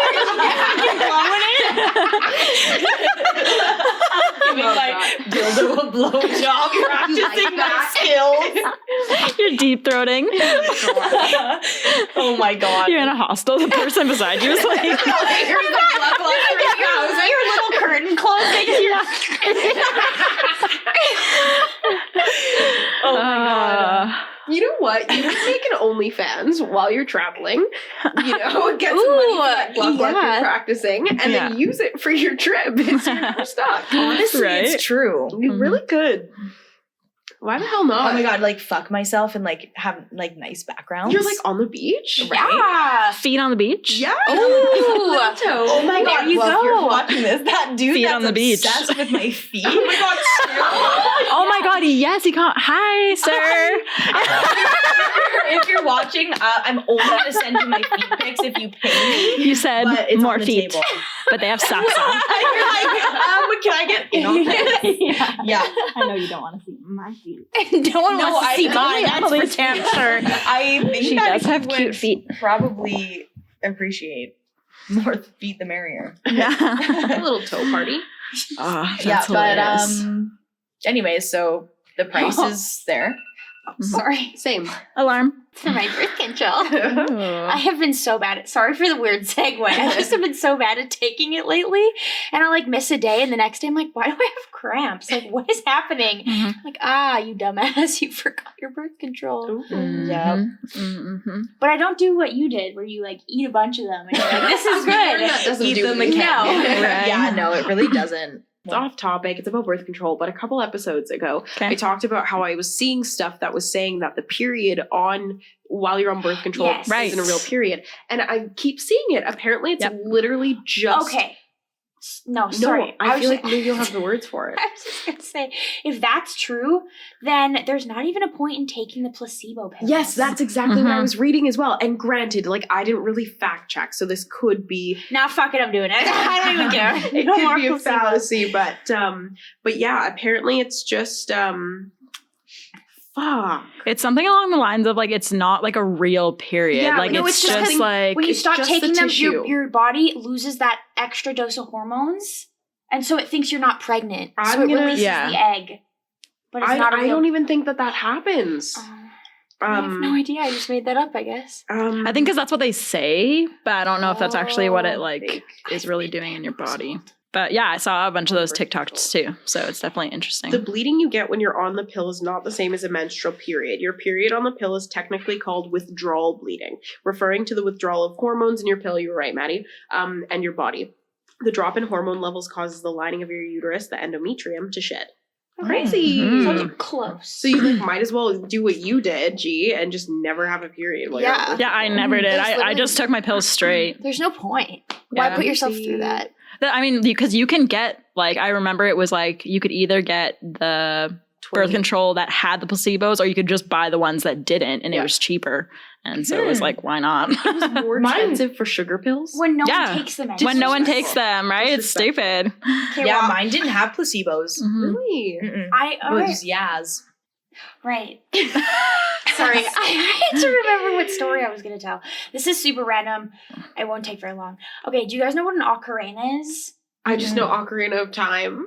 Giving my dildo a blowjob, practicing my skills. You're deep throating. Oh my god. You're in a hostel. The person beside you is like, Here's the blood your little curtain closing. Oh my god. You know what? You can make an OnlyFans while you're traveling. You know, get some money for that glove you're practicing, and then use it for your trip. It's your never stuck. Honestly, Right? it's true. You really could. Why the hell not? Oh my god, like fuck myself and like have like nice backgrounds. You're like on the beach? Yeah. feet on the beach. Yeah. Oh my god, There you well, if go. you're watching this, that dude Feet that's on the beach. obsessed with my feet. Oh my god, Oh my God, yes, he can't. Hi, sir. If you're watching, I'm only going to send you my feet pics if you pay me. You said But it's more on the feet, table. but they have socks on. You're like, can I get in on this? Yeah. I know you don't want to see my feet. No one No, wants to see I- mine. That's for Emilee's damn feet. sure. I think She that does he have cute would feet. probably appreciate more feet the merrier. A Yeah. little toe party. Oh, that's Yeah, hilarious. but anyways, so the price is there. Sorry. Same. Alarm. For my birth control. I have been so bad at, sorry for the weird segue. I just have been so bad at taking it lately. And I'll like miss a day and the next day I'm like, why do I have cramps? Like, what is happening? Mhm. Like, you dumbass, you forgot your birth control. Yeah. Mm-hmm. But I don't do what you did where you like eat a bunch of them and you're like, this is That good. doesn't Eat do them anything. again. Right. Yeah, no, it really doesn't. It's off topic. It's about birth control, but a couple episodes ago, Okay. I talked about how I was seeing stuff that was saying that the period on while you're on birth control Yes. Right. isn't a real period, and I keep seeing it. Apparently, it's Yep. literally just Okay. No, No, sorry. I feel was like maybe you'll have the words for it. I was just going to say, if that's true, then there's not even a point in taking the placebo pills. Yes, that's exactly what I Mhm. was reading as well. And granted, like I didn't really fact check, so this could be Now, fuck it, I'm doing it. I don't even care. it No could more be a placebo. fallacy, but yeah, apparently it's just fuck. It's something along the lines of like it's not like a real period. Yeah, like no, it's it's just just like When you it's stop just the taking them, tissue. your body loses that extra dose of hormones, and so it thinks you're not pregnant. So I'm it gonna- releases Yeah. the egg. But it's not a I real... don't even think that happens. I have no idea. I just made that up, I guess. I think because that's what they say, but I don't know if that's actually what it Oh, like fake. is really doing in your body. But yeah, I saw a bunch of those TikToks too, so it's definitely interesting. the bleeding you get when you're on the pill is not the same as a menstrual period. Your period on the pill is technically called withdrawal bleeding, referring to the withdrawal of hormones in your pill. You're right, Maddie, and your body. The drop in hormone levels causes the lining of your uterus, the endometrium, to shed. Crazy. Mhm. So close. So you like might as well do what you did, G, and just never have a period. While you're on Yeah. birth Yeah, I control. never did. There's I literally- just took my pills straight. There's no point. Why Yeah. put yourself through that? I mean, because you can get like I remember it was like you could either get the birth control that had the placebos, or you could just buy the ones that didn't, and it Yeah. was cheaper. And so it was like, why not? It was more expensive for sugar pills. When no Yeah. one takes them. when no one Disrespectful. takes them, right? It's stupid. Okay, Yeah, well, mine didn't have placebos. Mhm. Really? Mm-mm. I It was Yaz. Right. Sorry, I had to remember what story I was going to tell. This is super random. It won't take very long. Okay, do you guys know what an ocarina is? I just know Ocarina of Time.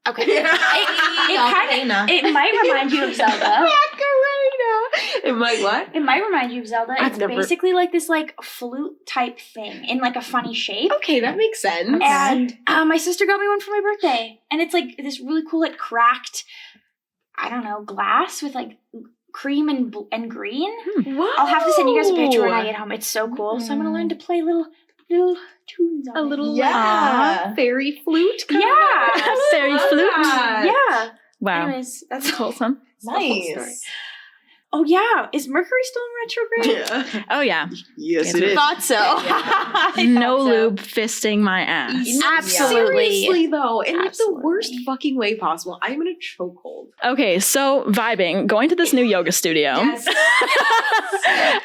Okay. It might remind you of Zelda. Ocarina. It might what? It might remind you of Zelda. I've It's never- basically like this like flute type thing in like a funny shape. Okay, that makes sense. And my sister got me one for my birthday. And it's like this really cool like cracked, I don't know, glass with like cream and green. Whoa. I'll have to send you guys a picture when I get home. It's so cool. So I'm gonna learn to play little tunes on A it. little Yeah. fairy flute. kind Yeah. of? Fairy Love flute. that. Yeah. Wow. Anyways, that's all. Wholesome. That's the whole story. Nice. Oh yeah, is Mercury still in retrograde? Yeah. Oh yeah. Yes, it is. Thought so. I No thought so. lube fisting my ass. Absolutely. Seriously though, in like the Absolutely. worst fucking way possible. I'm in a chokehold. Okay, so vibing, going to this new yoga studio.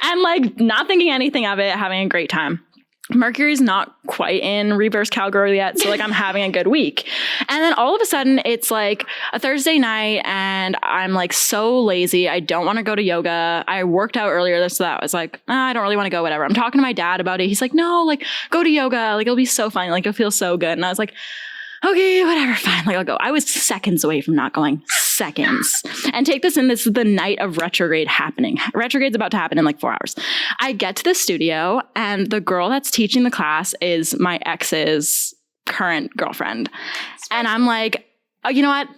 And like not thinking anything of it, having a great time. Mercury's not quite in reverse cowgirl yet, so like I'm having a good week. And then all of a sudden it's like a Thursday night and I'm like so lazy. I don't want to go to yoga. I worked out earlier, so that was like, I don't really want to go, whatever. I'm talking to my dad about it. He's like, no, like go to yoga. Like it'll be so fun. Like it'll feel so good. And I was like, okay, whatever, fine. Like I'll go. I was seconds away from not going. Seconds. And take this in, this is the night of retrograde happening. Retrograde's about to happen in like 4 hours. I get to the studio and the girl that's teaching the class is my ex's current girlfriend. And I'm like, oh, you know what?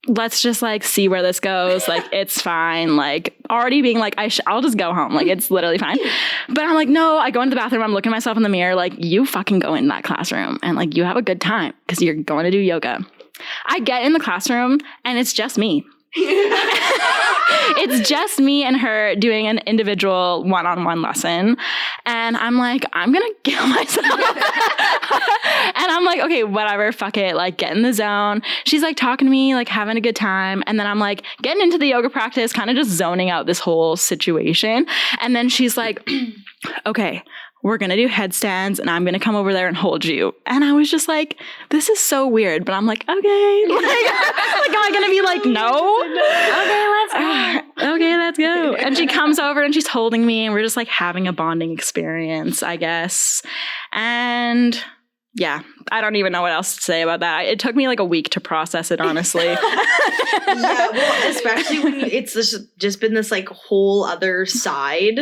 Let's just like see where this goes. Like, it's fine. Like already being like, I'll just go home. Like it's literally fine. But I'm like, no, I go into the bathroom. I'm looking at myself in the mirror. Like you fucking go in that classroom and like you have a good time because you're going to do yoga. I get in the classroom and it's just me. It's just me and her doing an individual one-on-one lesson. And I'm like, I'm going to kill myself. And I'm like, okay, whatever, fuck it. Like, get in the zone. She's like talking to me, like having a good time. And then I'm like getting into the yoga practice, kind of just zoning out this whole situation. And then she's like, okay, we're going to do headstands and I'm going to come over there and hold you. And I was just like, this is so weird. But I'm like, okay. Like am I going to be like, no? Okay, let's go. And she comes over and she's holding me and we're just like having a bonding experience, I guess. And yeah, I don't even know what else to say about that. It took me like a week to process it, honestly. Yeah, well, especially when it's just been this like whole other side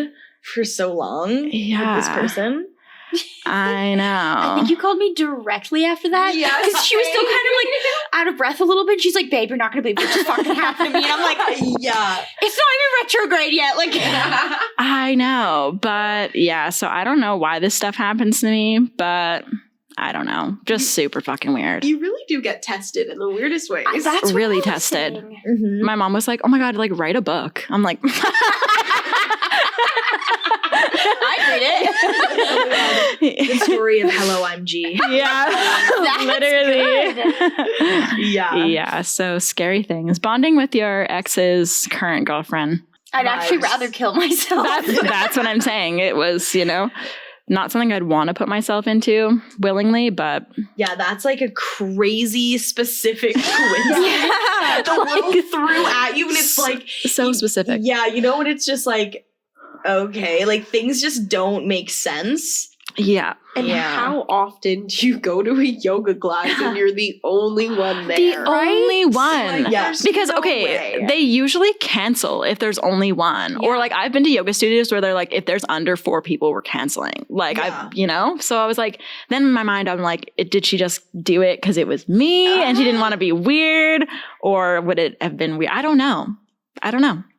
for so long. Yeah. With this person. I know. I think you called me directly after that. Yeah, Because she was still kind of like out of breath a little bit. She's like, babe, you're not going to believe what just fucking happened to me. And I'm like, Yeah. it's not even retrograde yet. Like, I know. But yeah, so I don't know why this stuff happens to me, but I don't know. Just super fucking weird. You really do get tested in the weirdest ways. that's what Really I was tested. saying. Mm-hmm. My mom was like, oh my God, like write a book. I'm like, I read it. The story of Hello, I'm G. yeah, That's literally. Yeah. Yeah, so scary things. Bonding with your ex's current girlfriend. I'd actually Vibes. rather kill myself. That's what I'm saying. It was, not something I'd want to put myself into willingly, but Yeah, that's like a crazy specific coincidence. Yeah. The world threw at you and it's like, so specific. yeah, you know what? It's just like, okay, like things just don't make sense. Yeah. And Yeah. how often do you go to a yoga class and you're the only one there? The only one. Like, Yeah. there's Because, no okay, way. they usually cancel if there's only one. Or, like, I've been to yoga studios where they're like, if there's under 4 people, we're canceling. Like, Yeah. So I was like, then in my mind, I'm like, did she just do it because it was me and she didn't want to be weird? Or would it have been weird? I don't know.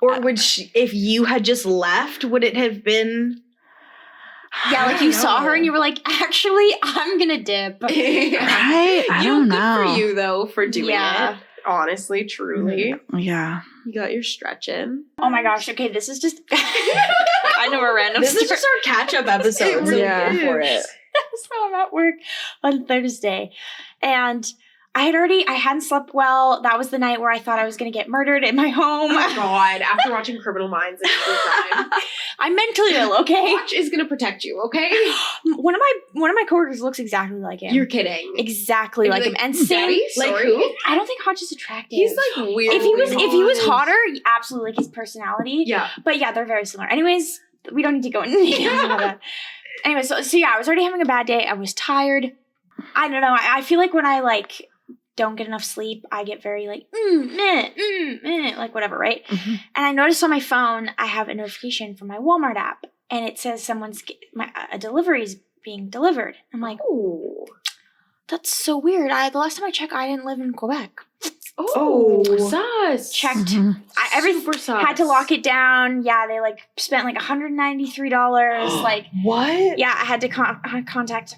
Or would she, if you had just left, would it have been? Yeah, like I you don't saw know. her and you were like, actually, I'm going to dip. Right? I don't Good know. for you though for doing Yeah. it. Honestly, truly, Yeah. you got your stretch in. Oh my gosh. Okay, this is just kind of a random This is story. just our catch-up episode. It really Yeah. is. For it. So I'm at work on Thursday and I hadn't slept well. That was the night where I thought I was going to get murdered in my home. Oh God! After watching Criminal Minds and True Crime, I'm mentally ill, okay? Watch is gonna protect you. Okay, One of my coworkers looks exactly like him. you're kidding. exactly like him. And same, Daddy? like Sorry? who? I don't think Hodge is attractive. He's like weird. if he was hotter, absolutely like his personality. Yeah. But yeah, they're very similar. Anyways, we don't need to go into details about that. Anyways, so yeah, I was already having a bad day. I was tired. I don't know. I feel like when I like don't get enough sleep, I get very like like whatever, right? Mm-hmm. And I noticed on my phone I have a notification from my Walmart app, and it says a delivery is being delivered. I'm like, Oh. that's so weird. The last time I checked, I didn't live in Quebec. Oh, sus. Checked. Mhm. Super sus. Had to lock it down. Yeah, they like spent like $193. Like, What? yeah, I had to contact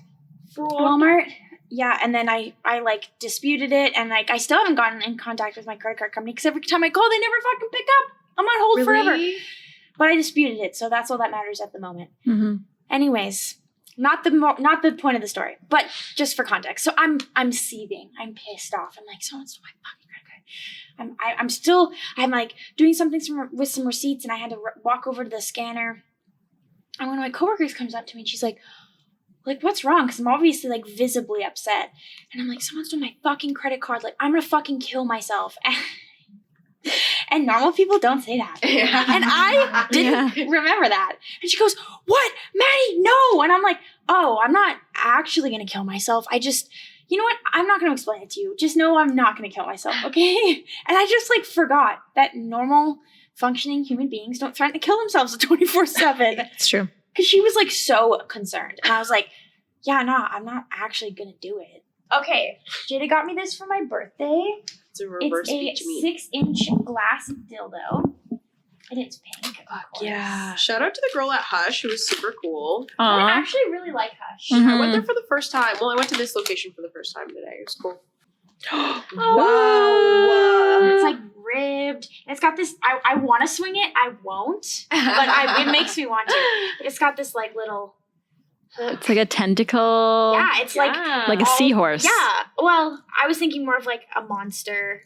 Walmart. Yeah, and then I like disputed it, and like I still haven't gotten in contact with my credit card company because every time I call, they never fucking pick up. I'm on hold forever. Really? But I disputed it, so that's all that matters at the moment. Mhm. Anyways, not the point of the story, but just for context. So I'm seething. I'm pissed off. I'm like, someone stole my fucking credit card. I'm like doing something with some receipts, and I had to walk over to the scanner. And one of my coworkers comes up to me, and she's like, what's wrong? Because I'm obviously like visibly upset. And I'm like, someone stole my fucking credit card. Like, I'm gonna fucking kill myself. And normal people don't say that. And I didn't remember that. And she goes, what? Maddie, no. And I'm like, oh, I'm not actually going to kill myself. You know what? I'm not going to explain it to you. Just know I'm not going to kill myself, okay? And I just like forgot that normal functioning human beings don't threaten to kill themselves 24/7. It's true. Because she was like so concerned. And I was like, yeah, no, I'm not actually going to do it. Okay, Jada got me this for my birthday. It's a reverse It's speech a me. 6-inch glass dildo. And it's pink. Of course. Yeah. Shout out to the girl at Hush who was super cool. I Aw. actually really like Hush. Mhm. I went there for the first time. Well, I went to this location for the first time today. It was cool. Wow. It's like ribbed. And it's got this, I want to swing it. I won't. But it makes me want to. It's got this like little hook. It's like a tentacle. Yeah, it's like a seahorse. Yeah. Well, I was thinking more of like a monster.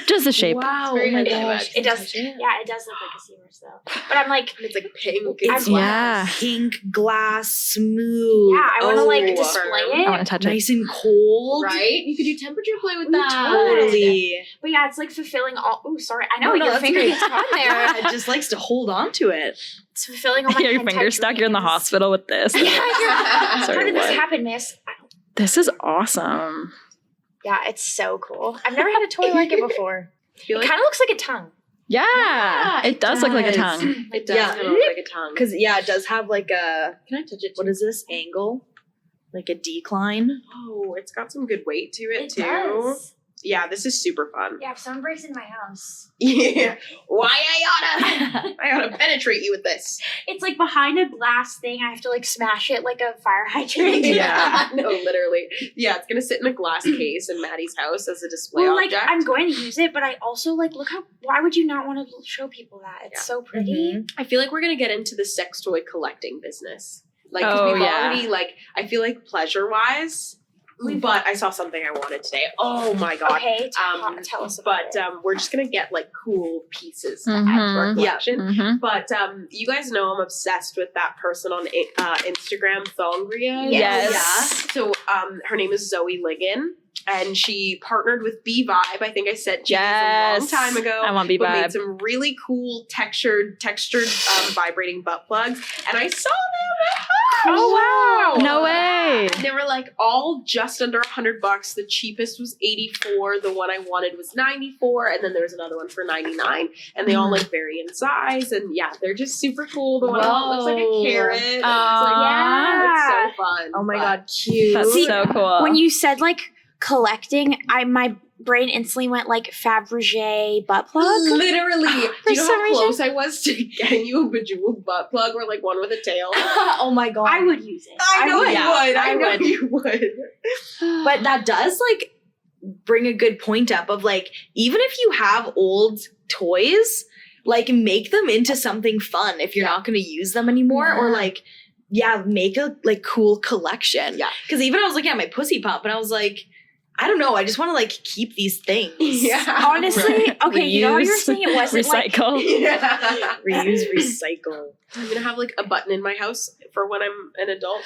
Just the shape. Wow. Oh my gosh. It does. Yeah, it does look like a seahorse though. But I'm like, It's like pink. It's pink, glass, smooth. yeah, I want to like display I it. want to touch it. Nice and cold. Right? You could do temperature play with Ooh, that. Totally. But yeah, it's like fulfilling all. Oh, sorry. I know No, your that's finger okay. gets on there. Yeah, it just likes to hold on to it. It's fulfilling all my Your hentai finger's stuck. You're in the dreams. hospital with this. Yeah, how Sorry, did this what? happen, miss? This is awesome. Yeah, it's so cool. I've never had a toy like it before. It kind of looks like a tongue. Yeah, it does look like a does. tongue. It does Yeah. kind of look like a tongue. Because, yeah, it does have like a, can I touch it? What is this? Angle? Like a decline? Oh, it's got some good weight to it, too. does. Yeah, this is super fun. Yeah, if someone breaks into my house. Yeah. Why I oughta penetrate you with this. It's like behind a glass thing. I have to like smash it like a fire hydrant. Yeah. No, literally. Yeah, it's gonna sit in a glass case in Maddie's house as a display Well, like object. I'm going to use it, but I also like look how. Why would you not want to show people that? It's Yeah. so pretty. I feel like we're gonna get into the sex toy collecting business. Like, 'cause Oh, we've yeah. already, like, I feel like pleasure-wise, but I saw something I wanted today. Oh my god. Okay, tell us about But it. we're just gonna get like cool pieces to add to our Mhm. collection. Mhm. But you guys know I'm obsessed with that person on Instagram, Thongria. Yes. So her name is Zoe Ligon, and she partnered with B Vibe. I think I said you a long time ago. I want But made B-Vibe. some really cool textured vibrating butt plugs, and I saw them at home. Oh, wow. No way. And they were like all just under $100. The cheapest was $84. The one I wanted was $94, and then there was another one for $99. And they all like vary in size, and yeah, they're just super cool. The one that looks like a Whoa. carrot. It's like, Yeah. it's so fun. Oh my But- god, cute. That's See, so cool. When you said like collecting, my brain instantly went like Fabergé butt plug. Literally, do For you know some how reason- close I was to getting you a bejeweled butt plug or like one with a tail? Oh my god. I would use it. I know would. you would. I I know would. you would. But that does like bring a good point up of like, even if you have old toys, like make them into something fun if you're not going to use them anymore, or like, yeah, make a like cool collection. Yeah. Because even I was looking at my pussy pop and I was like, I don't know, I just want to like keep these things. Yeah. Honestly, okay, you know how you were Reuse, saying it wasn't like recycle. Yeah. Reuse, recycle. I'm gonna have like a button in my house for when I'm an adult.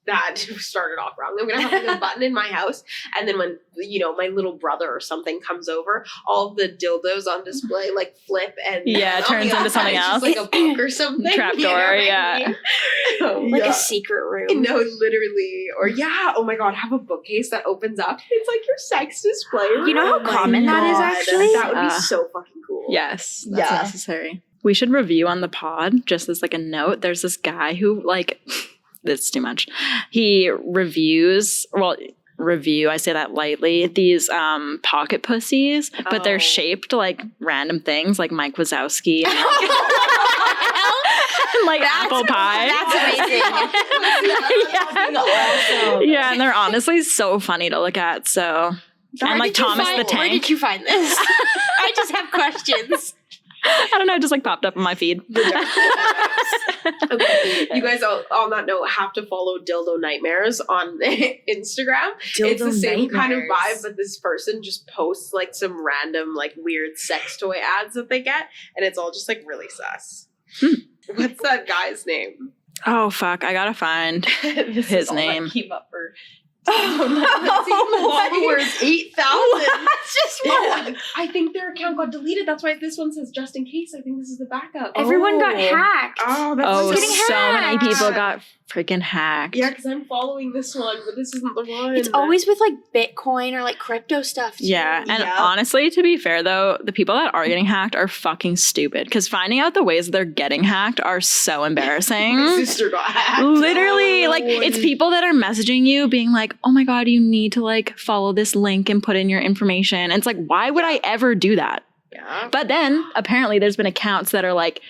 That started off wrong. I'm gonna have like a button in my house, and then when my little brother or something comes over, all of the dildos on display like flip and Yeah, it on the turns into outside, something it's else. just like a book or something. Trapdoor, you know what I yeah. mean? Oh, like yeah. a secret room. No, literally. Or yeah, oh my god, have a bookcase that opens up. It's like your sex display. You know how Oh my common that is, God. actually? That would be Uh, so fucking cool. Yes, that's Yeah. necessary. We should review on the pod, just as like a note. There's this guy who like, that's too much. He reviews, I say that lightly, these pocket pussies, but Oh. they're shaped like random things like Mike Wazowski and like apple pie. That's amazing. Awesome. Yeah, and they're honestly so funny to look at. So, and like Thomas the Where Tank. did you find this? I just have questions. I don't know, it just like popped up on my feed. Okay, you guys on that note have to follow Dildo Nightmares on Instagram. It's the same kind of vibe, but this person just posts like some random like weird sex toy ads that they get, and it's all just like really sus. What's that guy's name? Oh fuck, I gotta find This his is all that name. came up for Followers 8,000. That's just one. I think their account got deleted. That's why this one says just in case. I think this is the backup. Everyone got Oh. hacked. Oh, that's Oh, getting so many hacked. people got freaking hacked. Yeah, because I'm following this one, but this isn't the one. It's always with like Bitcoin or like crypto stuff. Too. Yeah, and Yeah. honestly, to be fair though, the people that are getting hacked are fucking stupid because finding out the ways they're getting hacked are so embarrassing. My sister got hacked. Literally, like it's people that are messaging you being like, "Oh my god, you need to like follow this link and put in your information." And it's like, why would I ever do that? Yeah. But then apparently there's been accounts that are like,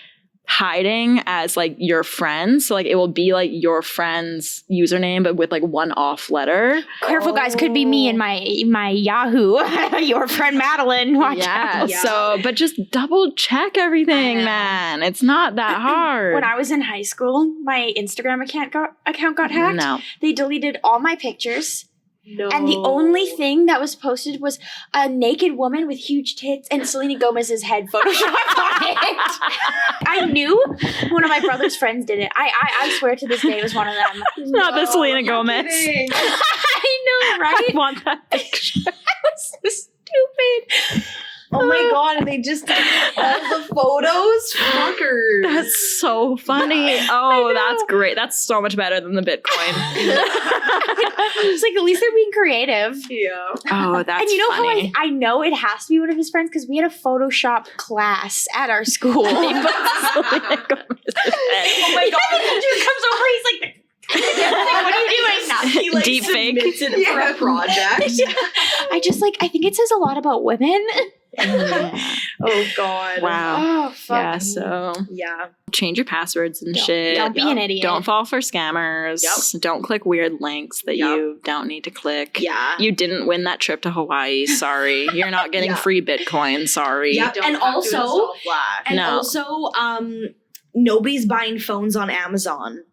hiding as like your friends. So like it will be like your friend's username, but with like one off letter. Careful, guys. Could be me and my Yahoo. Your friend Madeline. Watch out. Yeah. So, but just double check everything, man. It's not that hard. When I was in high school, my Instagram account got hacked. No. They deleted all my pictures. No. And the only thing that was posted was a naked woman with huge tits and Selena Gomez's head photoshopped on it. I knew one of my brother's friends did it. I swear to this day it was one of them. Not the Selena Gomez. I know, right? I want that picture. was so stupid. Oh my god, and they just did all the photos? Fuckers. That's so funny. Oh, that's great. That's so much better than the Bitcoin. It's like, at least they're being creative. Yeah. Oh, that's And you know funny. how I know it has to be one of his friends? Because we had a Photoshop class at our school. Selena Gomez's head. Oh my god, the teacher comes over, he's like, what are you doing now? He like Deep fake. submits it for a project. I think it says a lot about women. Oh god. Wow. Oh, fuck. Yeah, so Yeah. change your passwords and shit. Don't be an idiot. Don't fall for scammers. Yep. Don't click weird links that Yep. you don't need to click. Yeah. You didn't win that trip to Hawaii. Sorry. You're not getting Yeah. free Bitcoin. Sorry. Yep. Don't And have to also- install Flash. And No. also, nobody's buying phones on Amazon.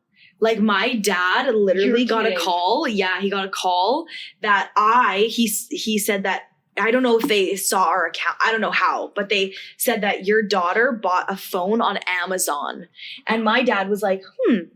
Like my dad literally You're got a kidding. call. Yeah, he got a call that he said that, I don't know if they saw our account. I don't know how, but they said that your daughter bought a phone on Amazon. And my dad was like,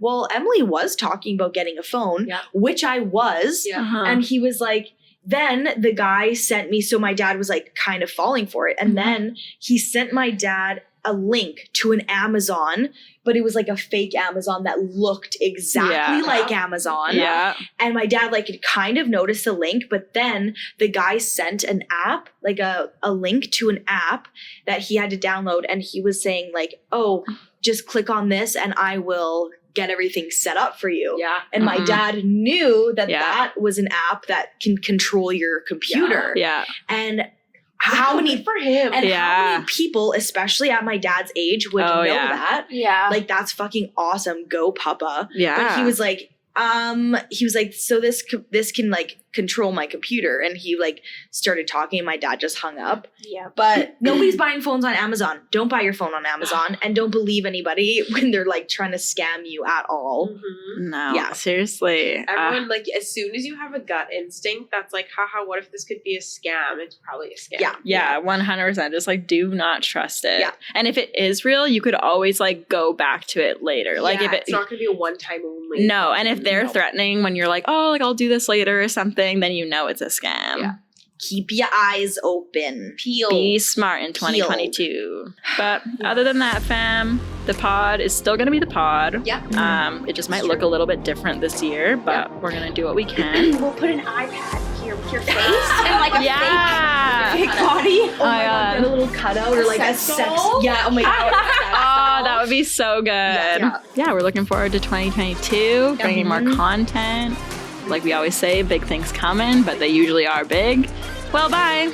well, Emilee was talking about getting a phone, Yeah. which I was. Yeah. Uh-huh. And he was like, then the guy sent me, so my dad was like kind of falling for it. And then he sent my dad a link to an Amazon, but it was like a fake Amazon that looked exactly Yeah. like Amazon. Yeah. And my dad like had kind of noticed the link, but then the guy sent an app, like a link to an app that he had to download. And he was saying like, oh, just click on this and I will get everything set up for you. Yeah. And my Mhm. dad knew that Yeah. that was an app that can control your computer. Yeah. And how many Good for him? and how Yeah. many people, especially at my dad's age, would Oh, know yeah. that? Yeah. Like that's fucking awesome. Go, Papa. Yeah. But he was like, so this can like control my computer, and he like started talking, and my dad just hung up. yeah. But nobody's buying phones on Amazon. Don't buy your phone on Amazon, and don't believe anybody when they're like trying to scam you at all. Mhm. No. Yeah. Seriously. Everyone, like, as soon as you have a gut instinct that's like, haha, what if this could be a scam? It's probably a scam. Yeah. Yeah, 100%. Just like do not trust it. Yeah. And if it is real, you could always like go back to it later. Like Yeah, if it it's not going to be a one-time only. no, and if they're No. threatening when you're like, oh, like I'll do this later or something, then you know it's a scam. Yeah. Keep your eyes open. Peel. Be smart in 2022. But other than that, fam, the pod is still going to be the pod. Yeah. It just might look a little bit different this year, but we're going to do what we can. We'll put an iPad here with your face and like a Yeah. fake body. Oh my god, get a little cutout or like a sex sex. doll? Yeah, oh my god. Oh, that would be so good. Yeah. We're looking forward to 2022, bringing more content. Like we always say, big things coming, but they usually are big. Well, bye.